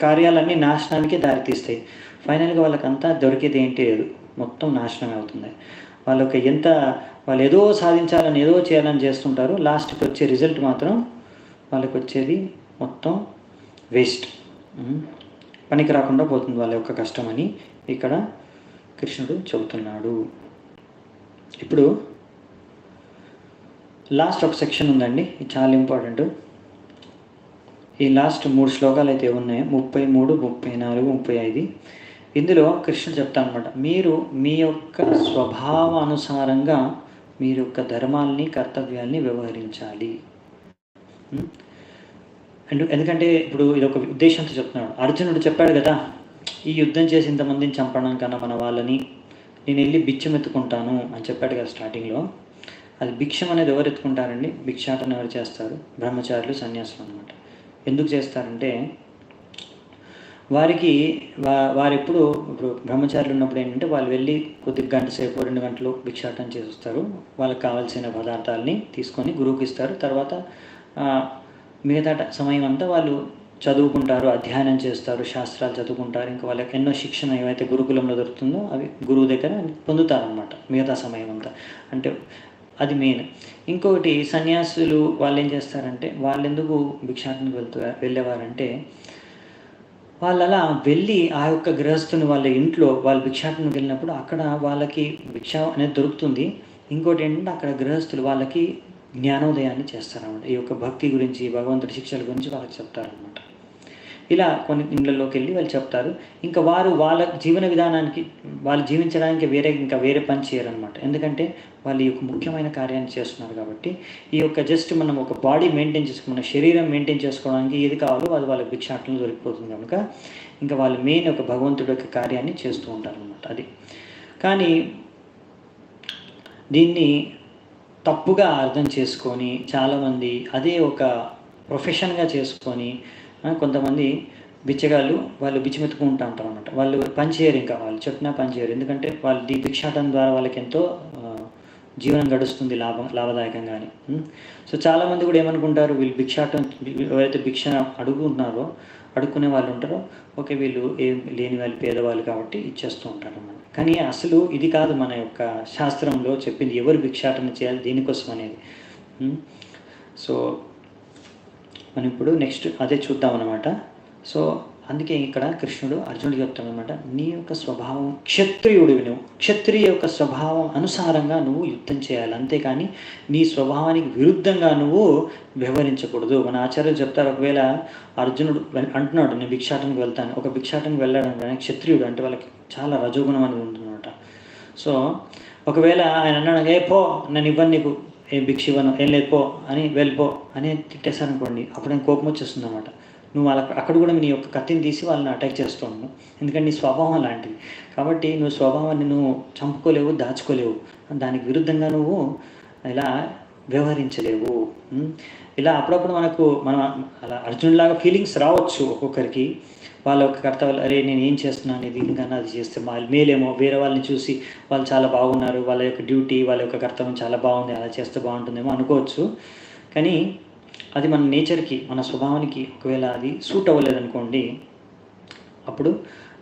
కార్యాలన్నీ నాశనానికే దారితీస్తాయి. ఫైనల్గా వాళ్ళకంతా దొరికేది ఏంటి లేదు, మొత్తం నాశనం అవుతుంది. వాళ్ళు ఏదో సాధించాలని ఏదో చేయాలని చేస్తుంటారు, లాస్ట్కి వచ్చే రిజల్ట్ మాత్రం వాళ్ళకి వచ్చేది మొత్తం వేస్ట్, పనికి రాకుండా పోతుంది వాళ్ళ యొక్క కష్టం అని ఇక్కడ కృష్ణుడు చెబుతున్నాడు. ఇప్పుడు లాస్ట్ ఒక సెక్షన్ ఉందండి, ఇది చాలా ఇంపార్టెంట్. ఈ లాస్ట్ 3 శ్లోకాలు అయితే ఉన్నాయి, 33, 34, 35. ఇందులో కృష్ణుడు చెప్తాను అనమాట, మీరు మీ యొక్క స్వభావానుసారంగా మీరు యొక్క ధర్మాల్ని కర్తవ్యాల్ని వ్యవహరించాలి. ఎందుకంటే ఇప్పుడు ఇది ఒక ఉద్దేశంతో చెప్తున్నాడు. అర్జునుడు చెప్పాడు కదా, ఈ యుద్ధం చేసి ఇంతమందిని చంపడం కన్నా మన వాళ్ళని నేను వెళ్ళి భిక్షం ఎత్తుకుంటాను అని చెప్పాడు కదా స్టార్టింగ్లో. అది భిక్షం అనేది ఎవరు ఎత్తుకుంటారండి, భిక్షాటన ఎవరు చేస్తారు, బ్రహ్మచారులు, సన్యాసులు అనమాట. ఎందుకు చేస్తారంటే వారెప్పుడు ఇప్పుడు బ్రహ్మచారులు ఉన్నప్పుడు ఏంటంటే వాళ్ళు వెళ్ళి కొద్ది గంట సేపు 2 గంటలు భిక్షాటన చేసి వస్తారు. వాళ్ళకి కావాల్సిన పదార్థాలని తీసుకొని గురువుకి ఇస్తారు. తర్వాత మిగతా సమయం అంతా వాళ్ళు చదువుకుంటారు, అధ్యయనం చేస్తారు, శాస్త్రాలు చదువుకుంటారు. ఇంకా వాళ్ళకి ఎన్నో శిక్షణ ఏవైతే గురుకులంలో దొరుకుతుందో అవి గురువు దగ్గర పొందుతారనమాట మిగతా సమయం అంతా. అంటే అది మెయిన్. ఇంకొకటి సన్యాసులు వాళ్ళు ఏం చేస్తారంటే, వాళ్ళు ఎందుకు భిక్షాటనకు వెళ్ళేవారంటే, వాళ్ళు అలా వెళ్ళి ఆ యొక్క గృహస్థుని వాళ్ళ ఇంట్లో వాళ్ళు భిక్షాటనకు వెళ్ళినప్పుడు అక్కడ వాళ్ళకి భిక్ష అనేది దొరుకుతుంది. ఇంకోటి ఏంటంటే అక్కడ గృహస్థులు వాళ్ళకి జ్ఞానోదయాన్ని చేస్తారన్నమాట. ఈ యొక్క భక్తి గురించి, భగవంతుడి శిక్షల గురించి వాళ్ళకి చెప్తారనమాట. ఇలా కొన్ని ఇళ్ళల్లోకి వెళ్ళి వాళ్ళు చెప్తారు. ఇంకా వారు వాళ్ళ జీవన విధానానికి, వాళ్ళు జీవించడానికి వేరే పని చేయరనమాట. ఎందుకంటే వాళ్ళు ఈ యొక్క ముఖ్యమైన కార్యాన్ని చేస్తున్నారు కాబట్టి, ఈ యొక్క జస్ట్ మనం ఒక బాడీ మెయింటైన్ మన శరీరం మెయింటైన్ చేసుకోవడానికి ఏది కావాలో అది వాళ్ళకి భిక్షాటనలో దొరికిపోతుంది కనుక ఇంకా వాళ్ళు మెయిన్ ఒక భగవంతుడి యొక్క కార్యాన్ని చేస్తూ ఉంటారనమాట. అది కానీ దీన్ని తప్పుగా అర్థం చేసుకొని చాలామంది అదే ఒక ప్రొఫెషన్గా చేసుకొని, కొంతమంది బిచ్చగాళ్ళు వాళ్ళు బిచ్చమెత్తుకుంటూ ఉంటారు అనమాట. వాళ్ళు పనిచేయరు, ఇంకా వాళ్ళు చెప్పినా పనిచేయరు. ఎందుకంటే వాళ్ళు ఈ భిక్షాటన ద్వారా వాళ్ళకి ఎంతో జీవనం గడుస్తుంది లాభదాయకంగానే. సో చాలామంది కూడా ఏమనుకుంటారు, వీళ్ళు ఎవరైతే భిక్ష అడుక్కునే వాళ్ళు ఉంటారో, ఓకే వీళ్ళు ఏం లేని వాళ్ళు పేదవాళ్ళు కాబట్టి ఇచ్చేస్తూ ఉంటారు అన్నమాట. కానీ అసలు ఇది కాదు మన యొక్క శాస్త్రంలో చెప్పింది, ఎవరు భిక్షాటన చేయాలి దీనికోసం అనేది. సో మనం ఇప్పుడు నెక్స్ట్ అదే చూద్దాం అన్నమాట. సో అందుకే ఇక్కడ కృష్ణుడు అర్జునుడు చెప్తాడనమాట, నీ యొక్క స్వభావం క్షత్రియుడివి, నువ్వు క్షత్రియ యొక్క స్వభావం అనుసారంగా నువ్వు యుద్ధం చేయాలి, అంతేకాని నీ స్వభావానికి విరుద్ధంగా నువ్వు వ్యవహరించకూడదు. మన ఆచార్యులు చెప్తారు, ఒకవేళ అర్జునుడు అంటున్నాడు నేను భిక్షాటనకు వెళ్తాను, ఒక భిక్షాటనకు వెళ్ళాడు అంటే క్షత్రియుడు అంటే వాళ్ళకి చాలా రజోగుణం అనేది ఉంటుందన్నమాట. సో ఒకవేళ ఆయన అన్నాడు, ఏ పో నేను ఇవ్వను నీకు, ఏం భిక్ష ఇవ్వను, ఏం లేదు పో అని వెళ్ళిపో అని తిట్టేశారనుకోండి, అప్పుడు ఆయన కోపం వచ్చేస్తుంది అన్నమాట. నువ్వు అక్కడ కూడా నీ యొక్క కత్తిని తీసి వాళ్ళని అటాక్ చేస్తున్నావు, ఎందుకంటే నీ స్వభావం అలాంటిది. కాబట్టి నువ్వు స్వభావాన్ని నువ్వు చంపుకోలేవు, దాచుకోలేవు, దానికి విరుద్ధంగా నువ్వు ఇలా వ్యవహరించలేవు. ఇలా అప్పుడప్పుడు మనం అలా అర్జునుడిలాగా ఫీలింగ్స్ రావచ్చు ఒక్కొక్కరికి. వాళ్ళ యొక్క కర్తవ్యాలు, అరే నేను ఏం చేస్తున్నాను, ఇది ఇంకా అది చేస్తే మేలేమో, వేరే వాళ్ళని చూసి వాళ్ళు చాలా బాగున్నారు, వాళ్ళ యొక్క డ్యూటీ, వాళ్ళ యొక్క కర్తవ్యం చాలా బాగుంది, అలా చేస్తే బాగుంటుందేమో అనుకోవచ్చు. కానీ అది మన నేచర్కి, మన స్వభావానికి ఒకవేళ అది సూట్ అవ్వలేదనుకోండి, అప్పుడు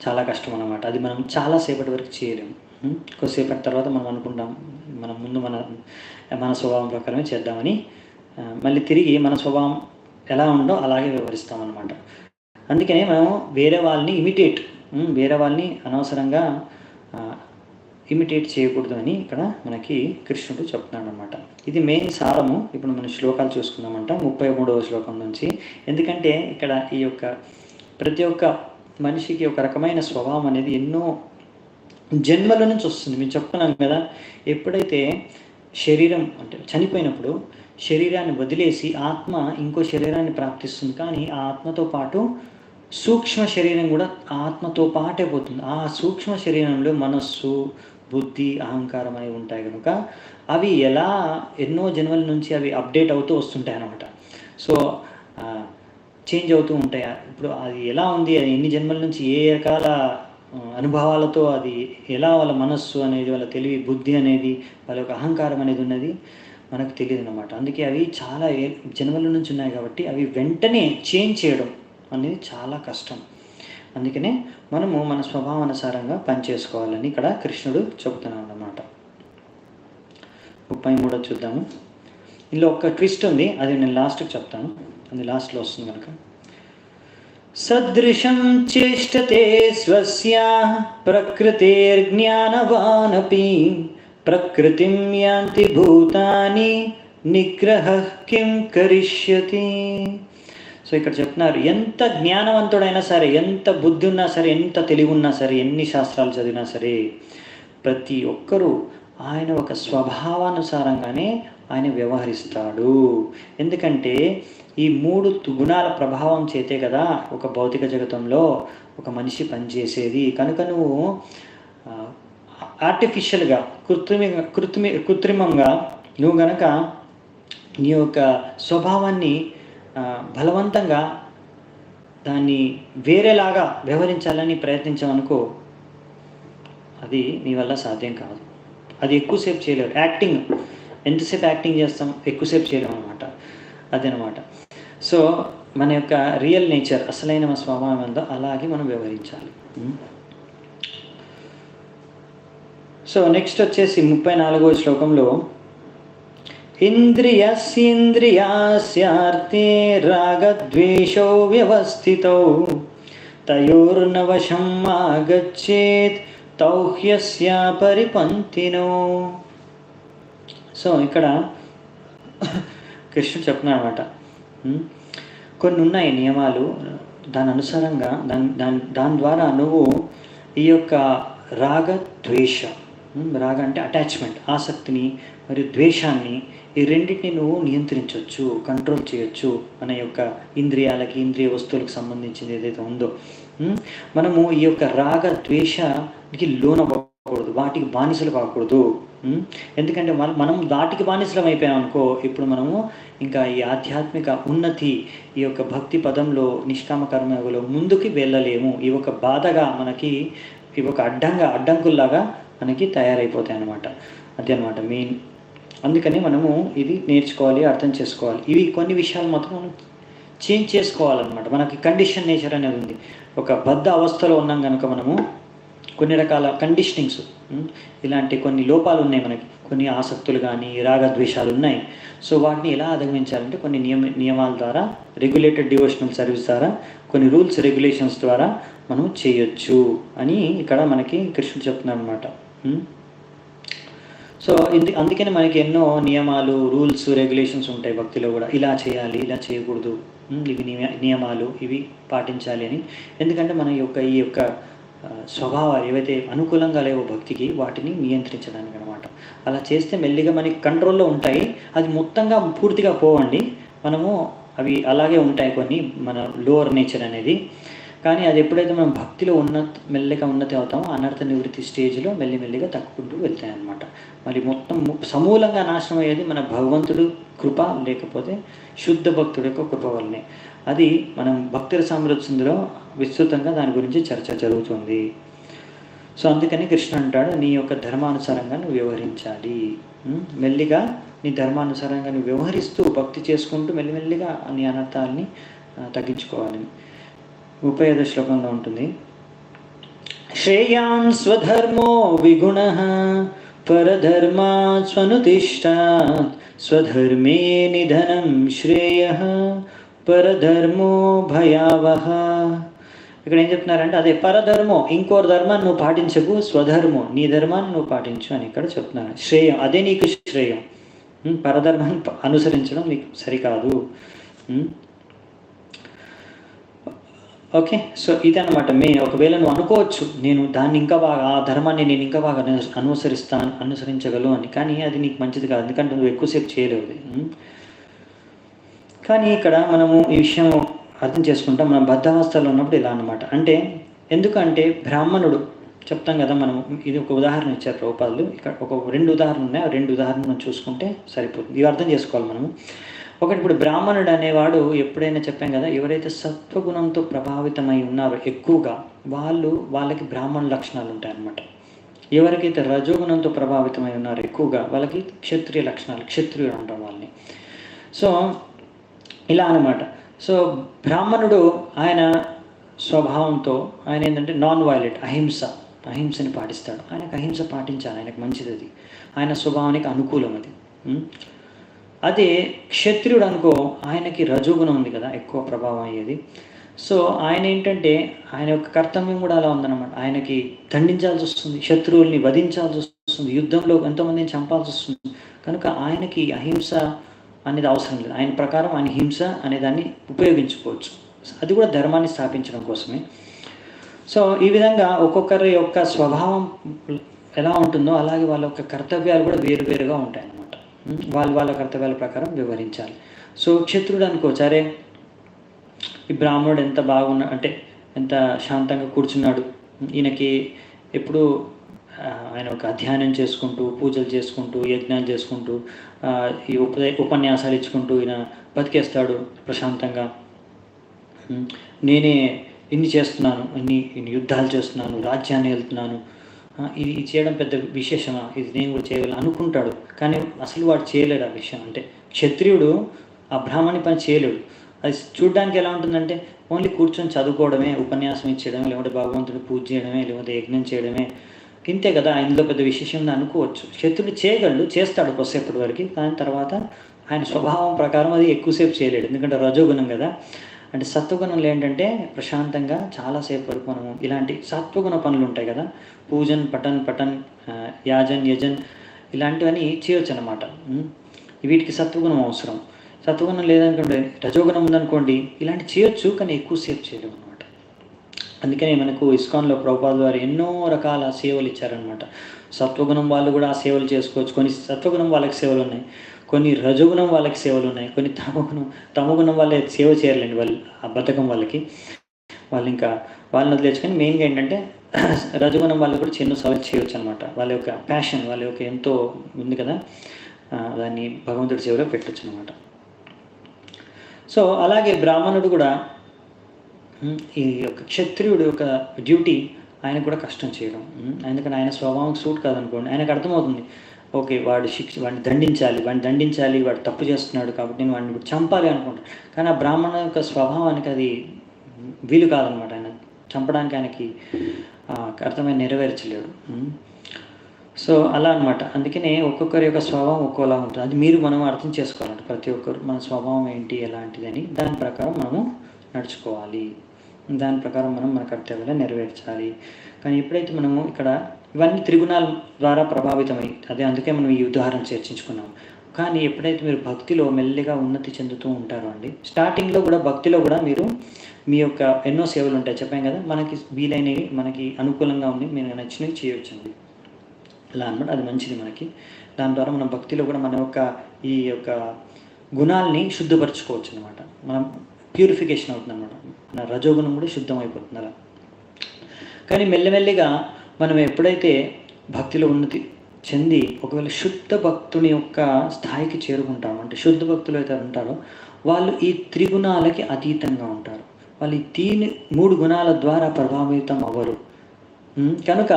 చాలా కష్టం అన్నమాట. అది మనం చాలాసేపటి వరకు చేయలేము. కొద్దిసేపటి తర్వాత మనం అనుకుంటాం మనం ముందు మన స్వభావం ప్రకారమే చేద్దామని, మళ్ళీ తిరిగి మన స్వభావం ఎలా ఉందో అలాగే వ్యవహరిస్తామన్నమాట. అందుకనే మనం వేరే వాళ్ళని అనవసరంగా ఇమిటేట్ చేయకూడదు అని ఇక్కడ మనకి కృష్ణుడు చెప్తున్నాడు అనమాట. ఇది మెయిన్ సారము. ఇప్పుడు మనం శ్లోకాలు చూసుకుందామంట 33వ శ్లోకం నుంచి. ఎందుకంటే ఇక్కడ ఈ యొక్క ప్రతి ఒక్క మనిషికి ఒక రకమైన స్వభావం అనేది ఎన్నో జన్మల నుంచి వస్తుంది. మేము చెప్తున్నాం కదా, ఎప్పుడైతే శరీరం అంటే చనిపోయినప్పుడు శరీరాన్ని వదిలేసి ఆత్మ ఇంకో శరీరాన్ని ప్రాప్తిస్తుంది, కానీ ఆ ఆత్మతో పాటు సూక్ష్మ శరీరం కూడా ఆత్మతో పాటే పోతుంది. ఆ సూక్ష్మ శరీరంలో మనస్సు, బుద్ధి, అహంకారం అనేవి ఉంటాయి కనుక అవి ఎలా ఎన్నో జన్మల నుంచి అవి అప్డేట్ అవుతూ వస్తుంటాయి అన్నమాట. సో చేంజ్ అవుతూ ఉంటాయి. ఇప్పుడు అది ఎలా ఉంది, అది ఎన్ని జన్మల నుంచి ఏ రకాల అనుభవాలతో అది ఎలా వాళ్ళ మనస్సు అనేది, వాళ్ళ తెలివి, బుద్ధి అనేది, వాళ్ళ యొక్క అహంకారం అనేది ఉన్నది మనకు తెలియదు అన్నమాట. అందుకే అవి చాలా జన్మల నుంచి ఉన్నాయి కాబట్టి అవి వెంటనే చేంజ్ చేయడం అనేది చాలా కష్టం. అందుకనే మనము మన స్వభావానుసారంగా పనిచేసుకోవాలని ఇక్కడ కృష్ణుడు చెబుతున్నాడు అన్నమాట. 33 చూద్దాము. ఇందులో ఒక ట్విస్ట్ ఉంది, అది నేను లాస్ట్కి చెప్తాను, అది లాస్ట్లో వస్తుంది కనుక. సదృశం చేష్టతే స్వస్య ప్రకృతిర్జ్ఞానవానపి ప్రకృతిం యాంతి భూతాని నిగ్రహ కిం కరిష్యతి. సో ఇక్కడ చెప్తున్నారు, ఎంత జ్ఞానవంతుడైనా సరే, ఎంత బుద్ధి ఉన్నా సరే, ఎంత తెలివి ఉన్నా సరే, ఎన్ని శాస్త్రాలు చదివినా సరే, ప్రతి ఒక్కరూ ఆయన ఒక స్వభావానుసారంగానే ఆయన వ్యవహరిస్తాడు. ఎందుకంటే ఈ 3 గుణాల ప్రభావం చేతే కదా ఒక భౌతిక జగతంలో ఒక మనిషి పనిచేసేది. కనుక నువ్వు ఆర్టిఫిషియల్గా కృత్రిమంగా నువ్వు గనక నీ యొక్క స్వభావాన్ని బలవంతంగా దాన్ని వేరేలాగా వ్యవహరించాలని ప్రయత్నించామనుకో, అది నీ వల్ల సాధ్యం కాదు. అది ఎక్కువసేపు చేయలేరు. యాక్టింగ్ ఎంతసేపు యాక్టింగ్ చేస్తాం, ఎక్కువసేపు చేయలేము అనమాట. అదనమాట. సో మన యొక్క రియల్ నేచర్, అసలైన మన స్వభావం ఎంతో అలాగే మనం వ్యవహరించాలి. సో నెక్స్ట్ వచ్చేసి 34వ శ్లోకంలో, ఇంద్రియస్యేంద్రియాస్యార్థే రాగద్వేషౌ వ్యవస్థితౌ తయోర్నవశం ఆగచ్చేత్ తౌ హ్యస్య పరిపంతినో. సో ఇక్కడ కృష్ణుడు చెప్తున్నాడు అనమాట, కొన్ని ఉన్నాయి నియమాలు, దాని అనుసారంగా దాని ద్వారా నువ్వు ఈ యొక్క రాగద్వేష, రాగ అంటే అటాచ్మెంట్, ఆసక్తిని మరియు ద్వేషాన్ని, ఈ రెండింటిని నువ్వు నియంత్రించవచ్చు, కంట్రోల్ చేయొచ్చు. మన యొక్క ఇంద్రియాలకి, ఇంద్రియ వస్తువులకు సంబంధించింది ఏదైతే ఉందో మనము ఈ యొక్క రాగ ద్వేషానికి లోనవ్వకూడదు, వాటికి బానిసలు కాకూడదు. ఎందుకంటే మనం వాటికి బానిసలం అయిపోయాం అనుకో, ఇప్పుడు మనము ఇంకా ఈ ఆధ్యాత్మిక ఉన్నతి, ఈ యొక్క భక్తి పదంలో, నిష్కామ కర్మయోగంలో ముందుకు వెళ్ళలేము. ఈ ఒక బాధగా మనకి, ఈ ఒక అడ్డంకుల్లాగా మనకి తయారైపోతాయి అన్నమాట. అదే అనమాట మెయిన్. అందుకని మనము ఇది నేర్చుకోవాలి, అర్థం చేసుకోవాలి. ఇవి కొన్ని విషయాలు మాత్రం మనం చేంజ్ చేసుకోవాలన్నమాట. మనకి కండిషన్ నేచర్ అనేది ఉంది. ఒక బద్ధ అవస్థలో ఉన్నాం కనుక మనము కొన్ని రకాల కండిషనింగ్స్, ఇలాంటి కొన్ని లోపాలు ఉన్నాయి మనకి, కొన్ని ఆసక్తులు కానీ రాగద్వేషాలు ఉన్నాయి. సో వాటిని ఎలా అధిగమించాలంటే కొన్ని నియమాల ద్వారా, రెగ్యులేటెడ్ డివోషనల్ సర్వీస్ ద్వారా, కొన్ని రూల్స్ రెగ్యులేషన్స్ ద్వారా మనం చేయొచ్చు అని ఇక్కడ మనకి కృష్ణుడు చెప్తున్నాడు అనమాట. సో అందుకని మనకి ఎన్నో నియమాలు, రూల్స్, రెగ్యులేషన్స్ ఉంటాయి భక్తిలో కూడా. ఇలా చేయాలి, ఇలా చేయకూడదు, ఇవి నియమాలు, ఇవి పాటించాలి అని. ఎందుకంటే మన యొక్క ఈ యొక్క స్వభావాలు ఏవైతే అనుకూలంగా లేవో భక్తికి, వాటిని నియంత్రించడానికి అనమాట. అలా చేస్తే మెల్లిగా మనకి కంట్రోల్లో ఉంటాయి. అది మొత్తంగా పూర్తిగా పోవండి, మనము అవి అలాగే ఉంటాయి కొన్ని, మన లోవర్ నేచర్ అనేది. కానీ అది ఎప్పుడైతే మనం భక్తిలో మెల్లిగా ఉన్నతి అవుతామో అనర్థ నివృత్తి స్టేజ్లో మెల్లిమెల్లిగా తక్కుకుంటూ వెళ్తాయి అన్నమాట. మరి మొత్తం సమూలంగా నాశనం అయ్యేది మన భగవంతుడు కృప, లేకపోతే శుద్ధ భక్తుడి యొక్క కృప వల్లనే. అది మనం భక్తుల సామ్రాజ్యంలో విస్తృతంగా దాని గురించి చర్చ జరుగుతుంది. సో అందుకని కృష్ణ అంటాడు, నీ యొక్క ధర్మానుసారంగా నువ్వు వ్యవహరించాలి. మెల్లిగా నీ ధర్మానుసారంగా నువ్వు వ్యవహరిస్తూ భక్తి చేసుకుంటూ మెల్లిమెల్లిగా నీ అనర్థాలని తగ్గించుకోవాలి. 35వ శ్లోకంలో ఉంటుంది, శ్రేయాన్ స్వధర్మో విగుణః పరధర్మాత్ స్వనుతిష్ఠాత్ స్వధర్మే నిధనం శ్రేయః పరధర్మో భయావహ. ఇక్కడ ఏం చెప్తున్నారంటే అదే పరధర్మం, ఇంకోటి ధర్మాన్ని నువ్వు పాటించకు, స్వధర్మం నీ ధర్మాన్ని నువ్వు పాటించు అని ఇక్కడ చెప్తున్నారు. శ్రేయం అదే నీకు శ్రేయం, పరధర్మాన్ని అనుసరించడం నీకు సరికాదు. ఓకే, సో ఇదన్నమాట మెయిన్. ఒకవేళ నువ్వు అనుకోవచ్చు నేను దాన్ని ఇంకా బాగా, ఆ ధర్మాన్ని నేను ఇంకా బాగా అనుసరించగలను అని, కానీ అది నీకు మంచిది కాదు, ఎందుకంటే నువ్వు ఎక్కువసేపు చేయలేవు. కానీ ఇక్కడ మనము ఈ విషయం అర్థం చేసుకుంటాం. మనం బద్ధావస్థలో ఉన్నప్పుడు ఇలా అన్నమాట. అంటే ఎందుకంటే బ్రాహ్మణుడు చెప్తాం కదా, మనం ఇది ఒక ఉదాహరణ ఇచ్చారు ప్రభుపాదులు. ఇక్కడ ఒక 2 ఉదాహరణలు ఉన్నాయి, ఆ 2 ఉదాహరణలు చూసుకుంటే సరిపోతుంది. ఇవి అర్థం చేసుకోవాలి మనము. ఒకటి, ఇప్పుడు బ్రాహ్మణుడు అనేవాడు ఎప్పుడైనా చెప్పాం కదా, ఎవరైతే సత్వగుణంతో ప్రభావితమై ఉన్నారో ఎక్కువగా వాళ్ళకి బ్రాహ్మణ లక్షణాలు ఉంటాయన్నమాట. ఎవరికైతే రజోగుణంతో ప్రభావితమై ఉన్నారో ఎక్కువగా వాళ్ళకి క్షత్రియ లక్షణాలు, క్షత్రియుడు అంటాం వాళ్ళని. సో ఇలా అన్నమాట. సో బ్రాహ్మణుడు ఆయన స్వభావంతో ఆయన ఏంటంటే నాన్ వైలెంట్, అహింసని పాటిస్తాడు. ఆయనకు అహింస పాటించాలి, ఆయనకు మంచిది అది, ఆయన స్వభావానికి అనుకూలం అది. అదే క్షత్రియుడు అనుకో, ఆయనకి రజోగుణం ఉంది కదా, ఎక్కువ ప్రభావం అయ్యేది. సో ఆయన ఏంటంటే ఆయన యొక్క కర్తవ్యం కూడా అలా ఉందన్నమాట. ఆయనకి దండించాల్సి వస్తుంది, శత్రువుల్ని వధించాల్సి వస్తుంది, యుద్ధంలో ఎంతోమందిని చంపాల్సి వస్తుంది. కనుక ఆయనకి అహింస అనేది అవసరం లేదు. ఆయన ప్రకారం ఆయన హింస అనేదాన్ని ఉపయోగించుకోవచ్చు, అది కూడా ధర్మాన్ని స్థాపించడం కోసమే. సో ఈ విధంగా ఒక్కొక్కరి యొక్క స్వభావం ఎలా ఉంటుందో అలాగే వాళ్ళ యొక్క కర్తవ్యాలు కూడా వేరువేరుగా ఉంటాయన్నమాట. వాళ్ళ కర్తవ్యాల ప్రకారం వ్యవహరించాలి. సో క్షత్రుడు అనుకో, సరే ఈ బ్రాహ్మణుడు ఎంత అంటే ఎంత శాంతంగా కూర్చున్నాడు, ఈయనకి ఎప్పుడు ఆయన ఒక అధ్యయనం చేసుకుంటూ, పూజలు చేసుకుంటూ, యజ్ఞాలు చేసుకుంటూ, ఈ ఉపన్యాసాలు ఇచ్చుకుంటూ ఈయన బతికేస్తాడు ప్రశాంతంగా. నేనే ఇన్ని చేస్తున్నాను, ఇన్ని యుద్ధాలు చేస్తున్నాను, రాజ్యాన్ని వెళ్తున్నాను, ఇది చేయడం పెద్ద విశేషమా, ఇది నేను కూడా చేయగలను అనుకుంటాడు. కానీ అసలు వాడు చేయలేడు ఆ విషయం. అంటే క్షత్రియుడు ఆ బ్రాహ్మణి పని చేయలేడు. అది చూడడానికి ఎలా ఉంటుందంటే ఓన్లీ కూర్చొని చదువుకోవడమే, ఉపన్యాసం ఇచ్చేయడమే, లేకపోతే భగవంతుడు పూజ చేయడమే, లేకపోతే యజ్ఞం చేయడమే, ఇంతే కదా, ఇందులో పెద్ద విశేషం అనుకోవచ్చు. క్షత్రుడు చేయగలడు, చేస్తాడు కొద్దిసేపటి వరకు, కానీ తర్వాత ఆయన స్వభావం ప్రకారం అది ఎక్కువసేపు చేయలేడు, ఎందుకంటే రజోగుణం కదా. అంటే సత్వగుణంలో ఏంటంటే ప్రశాంతంగా చాలాసేపు వరకు మనము ఇలాంటి సత్వగుణ పనులు ఉంటాయి కదా, పూజన్ పఠన్ యాజన్ యజన్ ఇలాంటివన్నీ చేయొచ్చు అన్నమాట. వీటికి సత్వగుణం అవసరం. సత్వగుణం లేదనుకోండి, రజోగుణం ఉందనుకోండి, ఇలాంటి చేయొచ్చు కానీ ఎక్కువసేపు చేయలేము అనమాట. అందుకనే మనకు ఇస్కాన్లో ప్రభుపాదుల వారు ఎన్నో రకాల సేవలు ఇచ్చారనమాట. సత్వగుణం వాళ్ళు కూడా ఆ సేవలు చేసుకోవచ్చు. కొన్ని సత్వగుణం వాళ్ళకి సేవలు ఉన్నాయి, కొన్ని రజోగుణం వాళ్ళకి సేవలు ఉన్నాయి, కొన్ని తమగుణం వాళ్ళే సేవ చేయలేండి వాళ్ళు, ఆ బద్ధకం వాళ్ళకి. వాళ్ళు ఇంకా వాళ్ళని వదిలేసుకొని మెయిన్గా ఏంటంటే రజోగుణం వాళ్ళు కూడా చిన్న సేవలు చేయవచ్చు అనమాట. వాళ్ళ యొక్క ప్యాషన్, వాళ్ళ యొక్క ఎంతో ఉంది కదా, దాన్ని భగవంతుడి సేవలో పెట్టచ్చు అనమాట. సో అలాగే బ్రాహ్మణుడు కూడా ఈ యొక్క క్షత్రియుడు యొక్క డ్యూటీ ఆయనకు కూడా కష్టం చేయడం. ఎందుకంటే ఆయన స్వభావం సూట్ కాదనుకోండి, ఆయనకు అర్థమవుతుంది, ఓకే వాడిని దండించాలి, వాడు తప్పు చేస్తున్నాడు కాబట్టి నేను వాడిని చంపాలి అనుకుంటాను. కానీ ఆ బ్రాహ్మణ యొక్క స్వభావానికి అది వీలు కాదనమాట. ఆయన చంపడానికి ఆయనకి కర్తవ్యం నెరవేర్చలేడు. సో అలా అనమాట. అందుకనే ఒక్కొక్కరి యొక్క స్వభావం ఒక్కోలా ఉంటుంది. అది మనం అర్థం చేసుకోవాలంటే ప్రతి ఒక్కరు మన స్వభావం ఏంటి, ఎలాంటిదని దాని ప్రకారం మనము నడుచుకోవాలి, దాని ప్రకారం మనం మన కర్తవ్యాలను నెరవేర్చాలి. కానీ ఎప్పుడైతే మనము ఇక్కడ ఇవన్నీ త్రిగుణాల ద్వారా ప్రభావితమై, అందుకే మనం ఈ ఉదాహరణ చర్చించుకున్నాం. కానీ ఎప్పుడైతే మీరు భక్తిలో మెల్లిగా ఉన్నతి చెందుతూ ఉంటారో అండి, స్టార్టింగ్లో కూడా భక్తిలో కూడా మీరు మీ యొక్క ఎన్నో సేవలు ఉంటాయి, చెప్పాం కదా, మనకి వీలైనవి, మనకి అనుకూలంగా ఉంది, మీరు నచ్చినవి చేయవచ్చండి. అలా అనమాట, అది మంచిది మనకి. దాని ద్వారా మనం భక్తిలో కూడా మన యొక్క ఈ యొక్క గుణాలని శుద్ధపరచుకోవచ్చు అనమాట. మనం ప్యూరిఫికేషన్ అవుతుంది అనమాట. మన రజోగుణం కూడా శుద్ధం అయిపోతుంది అలా. కానీ మెల్లమెల్లిగా మనం ఎప్పుడైతే భక్తిలో ఉన్నతి చెంది ఒకవేళ శుద్ధ భక్తుని యొక్క స్థాయికి చేరుకుంటాం, అంటే శుద్ధ భక్తులు అయితే ఉంటారో వాళ్ళు ఈ త్రిగుణాలకి అతీతంగా ఉంటారు. వాళ్ళు ఈ 3 గుణాల ద్వారా ప్రభావితం అవ్వరు. కనుక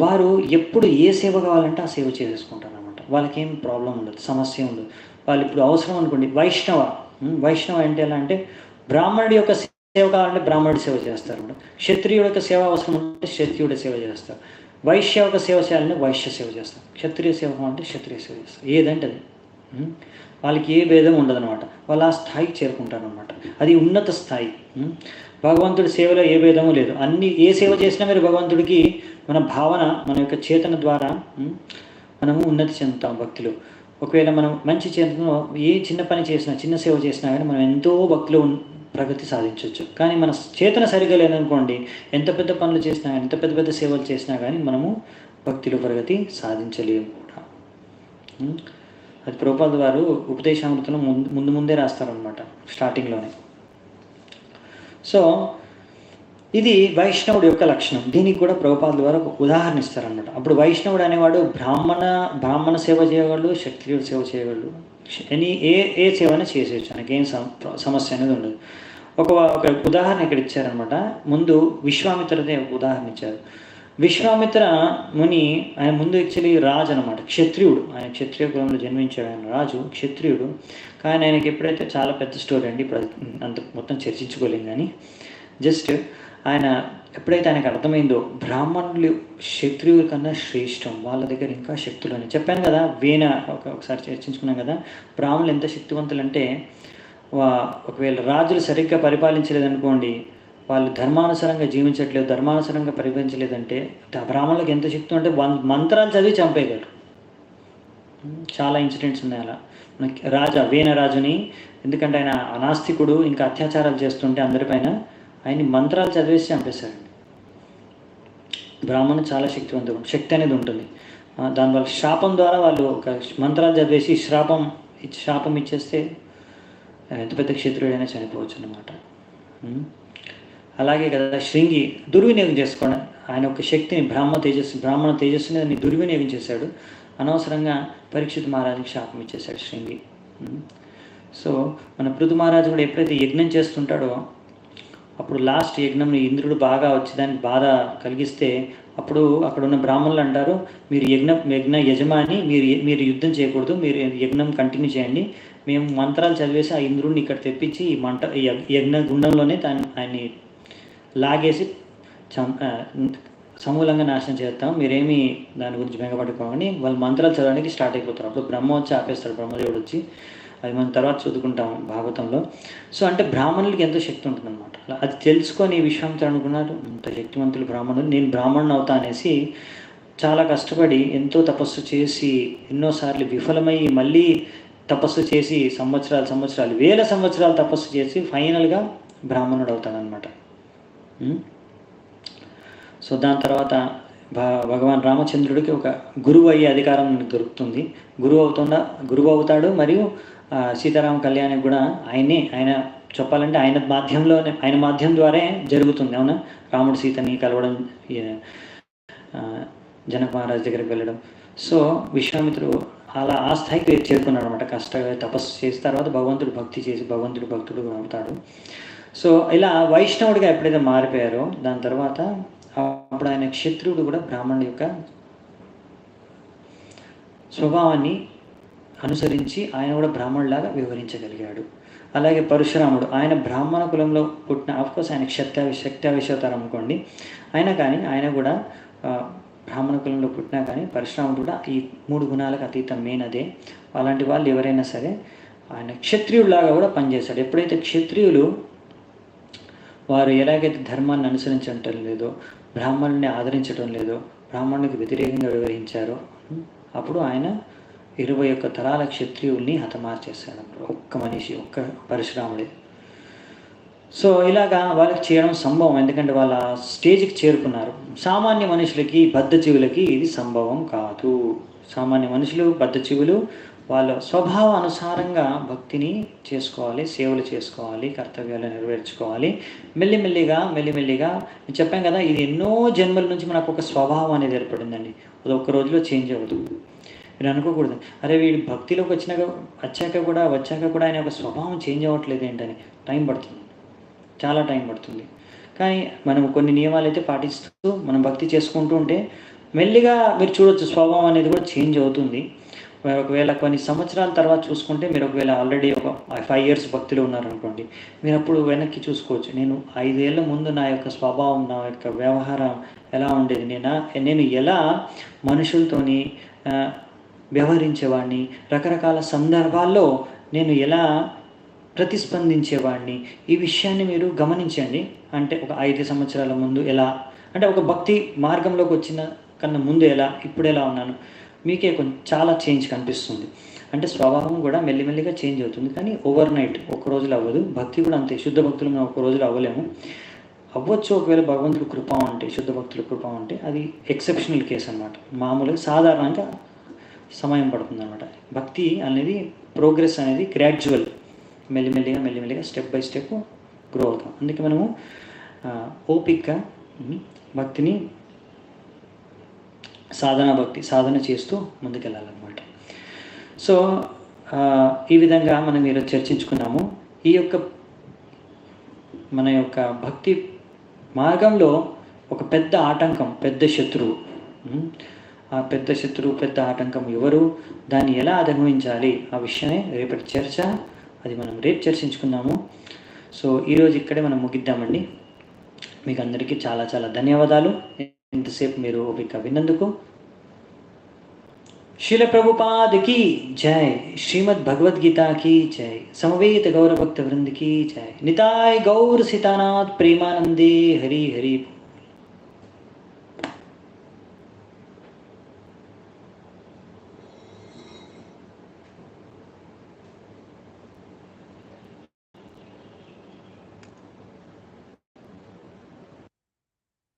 వారు ఎప్పుడు ఏ సేవ కావాలంటే ఆ సేవ చేసేసుకుంటారు అనమాట. వాళ్ళకి ఏం ప్రాబ్లం ఉండదు, సమస్య ఉండదు. వాళ్ళు ఇప్పుడు అవసరం అనుకోండి, వైష్ణవ అంటే ఎలా అంటే బ్రాహ్మణుడి యొక్క సేవ కావాలంటే బ్రాహ్మణుడి సేవ చేస్తారు, క్షత్రియుడి యొక్క సేవ అవసరం అంటే క్షత్రియుడి సేవ చేస్తారు, వైశ్య యొక్క సేవ చేయాలంటే వైశ్య సేవ చేస్తారు, క్షత్రియ సేవ అంటే క్షత్రియ సేవ చేస్తారు. ఏదంటే అది వాళ్ళకి ఏ భేదం ఉండదన్నమాట. వాళ్ళు ఆ స్థాయికి చేరుకుంటారు అనమాట. అది ఉన్నత స్థాయి. భగవంతుడి సేవలో ఏ భేదము లేదు. ఏ సేవ చేసినా మీరు భగవంతుడికి మన భావన, మన యొక్క చేతన ద్వారా మనము ఉన్నతి చెందుతాం భక్తిలో. ఒకవేళ మనం మంచి చేతనలో ఏ చిన్న పని చేసినా, చిన్న సేవ చేసినా కానీ మనం ఎంతో భక్తిలో ప్రగతి సాధించవచ్చు. కానీ మన చేతన సరిగా లేదనుకోండి, ఎంత పెద్ద పనులు చేసినా కానీ, ఎంత పెద్ద పెద్ద సేవలు చేసినా కానీ మనము భక్తిలో ప్రగతి సాధించలేము కూడా. అది ప్రభుపాదుల వారు ఉపదేశామృతంలో ముందే రాస్తారనమాట, స్టార్టింగ్లోనే. సో ఇది వైష్ణవుడి యొక్క లక్షణం. దీనికి కూడా ప్రభుపాదుల వారు ఒక ఉదాహరణ ఇస్తారనమాట. అప్పుడు వైష్ణవుడు అనేవాడు బ్రాహ్మణ సేవ చేయగలడు, క్షత్రియుడు సేవ చేయగలడు, ఏ సేవైనా చేసేయచ్చు, ఆయనకేం సమస్య అనేది ఉండదు. ఒక ఉదాహరణ ఇక్కడ ఇచ్చారనమాట. ముందు విశ్వామిత్రదే ఒక ఉదాహరణ ఇచ్చారు. విశ్వామిత్ర ముని ఆయన ముందు యాక్చువల్లీ రాజు అనమాట, క్షత్రియుడు. ఆయన క్షత్రియ కులంలో జన్మించాడు, ఆయన రాజు క్షత్రియుడు. కానీ ఆయనకి ఎప్పుడైతే చాలా పెద్ద స్టోరీ అండి, ఇప్పుడు అంత మొత్తం చర్చించుకోలేం. కానీ జస్ట్ ఆయన ఎప్పుడైతే ఆయనకు అర్థమైందో బ్రాహ్మణులు క్షత్రియుల కన్నా శ్రేష్టం, వాళ్ళ దగ్గర ఇంకా శక్తులు అని చెప్పాను కదా, ఒకసారి చర్చించుకున్నాం కదా. బ్రాహ్మణులు ఎంత శక్తివంతులు అంటే, ఒకవేళ రాజులు సరిగ్గా పరిపాలించలేదనుకోండి, వాళ్ళు ధర్మానుసారంగా జీవించట్లేదు, ధర్మానుసారంగా పరిపాలించలేదంటే బ్రాహ్మణులకు ఎంత శక్తి అంటే మంత్రాలు చదివి చంపేయగలరు. చాలా ఇన్సిడెంట్స్ ఉన్నాయి అలా. మనకి వేనరాజుని, ఎందుకంటే ఆయన అనాస్తికుడు, ఇంకా అత్యాచారాలు చేస్తుంటే అందరిపైన ఆయన్ని మంత్రాలు చదివేసి చంపేశారండి. బ్రాహ్మణుడు చాలా శక్తి అనేది ఉంటుంది. దానివల్ల శాపం ద్వారా వాళ్ళు ఒక మంత్రాలు చదివేసి శాపం ఇచ్చేస్తే ఎంత పెద్ద క్షత్రియుడైనా చనిపోవచ్చు అన్నమాట. అలాగే కదా శృంగి దుర్వినియోగం చేసుకోవడం, ఆయన ఒక శక్తిని బ్రాహ్మణ తేజస్సుని దాన్ని దుర్వినియోగం చేశాడు. అనవసరంగా పరీక్షిత్ మహారాజుకి శాపం ఇచ్చేశాడు శృంగి. సో మన పృథు మహారాజు కూడా ఎప్పుడైతే యజ్ఞం చేస్తుంటాడో, అప్పుడు లాస్ట్ యజ్ఞంని ఇంద్రుడు బాగా వచ్చి దానికి బాధ కలిగిస్తే, అప్పుడు అక్కడ ఉన్న బ్రాహ్మణులు అంటారు, మీరు యజ్ఞ యజమాని, మీరు యుద్ధం చేయకూడదు, మీరు యజ్ఞం కంటిన్యూ చేయండి, మేము మంత్రాలు చదివేసి ఆ ఇంద్రుడిని ఇక్కడ తెప్పించి ఈ యజ్ఞ గుండంలోనే ఆయన్ని లాగేసి సమూలంగా నాశనం చేస్తాం, మీరేమీ దాని గురించి బెంగపడుకోమని వాళ్ళు మంత్రాలు చదవడానికి స్టార్ట్ అయిపోతారు. అప్పుడు బ్రహ్మ వచ్చి ఆపేస్తాడు, బ్రహ్మదేవుడు వచ్చి. అది మనం తర్వాత చదువుకుంటాం భాగవతంలో. సో అంటే బ్రాహ్మణులకి ఎంతో శక్తి ఉంటుందన్నమాట. అది తెలుసుకొని విశ్వామిత్రుడు అనుకున్నారు, ఇంత శక్తివంతులు బ్రాహ్మణులు, నేను బ్రాహ్మణుని అవుతా అనేసి చాలా కష్టపడి ఎంతో తపస్సు చేసి ఎన్నోసార్లు విఫలమయ్యి మళ్ళీ తపస్సు చేసి సంవత్సరాలు వేల సంవత్సరాలు తపస్సు చేసి ఫైనల్గా బ్రాహ్మణుడు అవుతాడనమాట. సో దాని తర్వాత భగవాన్ రామచంద్రుడికి ఒక గురువు అయ్యే అధికారం దొరుకుతుంది. గురువు అవుతాడు. మరియు సీతారామ కళ్యాణం కూడా ఆయన చెప్పాలంటే ఆయన మాధ్యం ద్వారే జరుగుతుంది. అవునా, రాముడు సీతని కలవడం, జనక మహారాజు దగ్గరికి వెళ్ళడం. సో విశ్వామిత్రుడు అలా ఆ స్థాయికి చేరుకున్నాడు అనమాట. కష్టంగా తపస్సు చేసిన తర్వాత భగవంతుడు భక్తి చేసి భక్తుడు అవుతాడు. సో ఇలా వైష్ణవుడిగా ఎప్పుడైతే మారిపోయారో దాని తర్వాత అప్పుడు ఆయన క్షత్రియుడు కూడా బ్రాహ్మణుడి యొక్క స్వభావాన్ని అనుసరించి ఆయన కూడా బ్రాహ్మణులాగా వ్యవహరించగలిగాడు. అలాగే పరశురాముడు, ఆయన బ్రాహ్మణ కులంలో పుట్టిన, ఆఫ్కోర్స్ ఆయన శక్త్యావిషవతారం అనుకోండి, ఆయన కూడా బ్రాహ్మణ కులంలో పుట్టినా కానీ పరశురాముడు కూడా ఈ 3 గుణాలకు అతీతం, మెయిన్ అదే. అలాంటి వాళ్ళు ఎవరైనా సరే ఆయన క్షత్రియుడిలాగా కూడా పనిచేశాడు. ఎప్పుడైతే క్షత్రియులు వారు ఎలాగైతే ధర్మాన్ని అనుసరించటం లేదో, బ్రాహ్మణుని ఆదరించడం లేదో, బ్రాహ్మణునికి వ్యతిరేకంగా వ్యవహరించారో, అప్పుడు ఆయన 21 తరాల క్షత్రియుల్ని హతమార్చేశాడు. ఒక్క పరశురాముడే. సో ఇలాగా వాళ్ళకి చేయడం సంభవం, ఎందుకంటే వాళ్ళ స్టేజ్కి చేరుకున్నారు. సామాన్య మనుషులకి, బద్ధజీవులకి ఇది సంభవం కాదు. సామాన్య మనుషులు, బద్ధజీవులు వాళ్ళ స్వభావానుసారంగా భక్తిని చేసుకోవాలి, సేవలు చేసుకోవాలి, కర్తవ్యాలు నెరవేర్చుకోవాలి. మెల్లిమెల్లిగా మెల్లిమెల్లిగా నేను చెప్పాను కదా, ఇది ఎన్నో జన్మల నుంచి మనకు ఒక స్వభావం అనేది ఏర్పడిందండి. అది ఒక్క రోజులో చేంజ్ అవ్వదు. మీరు అనుకోకూడదు, అరే వీడు భక్తిలోకి వచ్చాక కూడా ఆయన ఒక స్వభావం చేంజ్ అవ్వట్లేదు ఏంటని. టైం పడుతుంది, చాలా టైం పడుతుంది. కానీ మనం కొన్ని నియమాలు అయితే పాటిస్తూ మనం భక్తి చేసుకుంటూ ఉంటే మెల్లిగా మీరు చూడొచ్చు స్వభావం అనేది కూడా చేంజ్ అవుతుంది. ఒకవేళ కొన్ని సంవత్సరాల తర్వాత చూసుకుంటే, మీరు ఒకవేళ ఆల్రెడీ ఒక 5 years భక్తిలో ఉన్నారనుకోండి, మీరు అప్పుడు వెనక్కి చూసుకోవచ్చు, నేను 5 ఏళ్ల ముందు నా యొక్క స్వభావం, నా యొక్క వ్యవహారం ఎలా ఉండేది, నేను ఎలా మనుషులతోని వ్యవహరించేవాడిని, రకరకాల సందర్భాల్లో నేను ఎలా ప్రతిస్పందించేవాడిని, ఈ విషయాన్ని మీరు గమనించండి. అంటే ఒక 5 సంవత్సరాల ముందు ఎలా, అంటే ఒక భక్తి మార్గంలోకి వచ్చిన కన్నా ముందు ఎలా, ఇప్పుడు ఎలా ఉన్నాను, మీకే కొంచెం చాలా చేంజ్ కనిపిస్తుంది. అంటే స్వభావం కూడా మెల్లిమెల్లిగా చేంజ్ అవుతుంది. కానీ ఓవర్ నైట్ ఒక్క రోజులో అవ్వదు. భక్తి కూడా అంతే, శుద్ధ భక్తులు మనం ఒక్క రోజులో అవ్వలేము. అవ్వచ్చు ఒకవేళ భగవంతుడు కృప ఉంటే, శుద్ధ భక్తుల కృప ఉంటే, అది ఎక్సెప్షనల్ కేసు అనమాట. మామూలుగా సాధారణంగా సమయం పడుతుంది అనమాట. భక్తి అనేది ప్రోగ్రెస్ అనేది గ్రాడ్యువల్, మెల్లిమెల్లిగా స్టెప్ బై స్టెప్ గ్రో అవుతాం. అందుకే మనము ఓపికగా భక్తిని సాధన చేస్తూ ముందుకెళ్ళాలన్నమాట. సో ఈ విధంగా మనం ఈరోజు చర్చించుకున్నాము. మన యొక్క భక్తి మార్గంలో ఒక పెద్ద ఆటంకం, పెద్ద శత్రువు. ఆ పెద్ద ఆటంకం ఎవరు, దాన్ని ఎలా అధిగమించాలి, ఆ విషయమే రేపటి చర్చ. అది మనం రేపు చర్చించుకుందాము. సో ఈరోజు ఇక్కడే మనం ముగిద్దామండి. మీకు అందరికీ చాలా చాలా ధన్యవాదాలు, ఇంతసేపు మీరు ఓపిక విన్నందుకు. శ్రీల ప్రభుపాద్ की जय, श्रीमद् भगवद गीता की जय, समवेत गौर भक्त वृंद की जय, निताय गौर सीतानाथ प्रेमानंदे हरि हरि।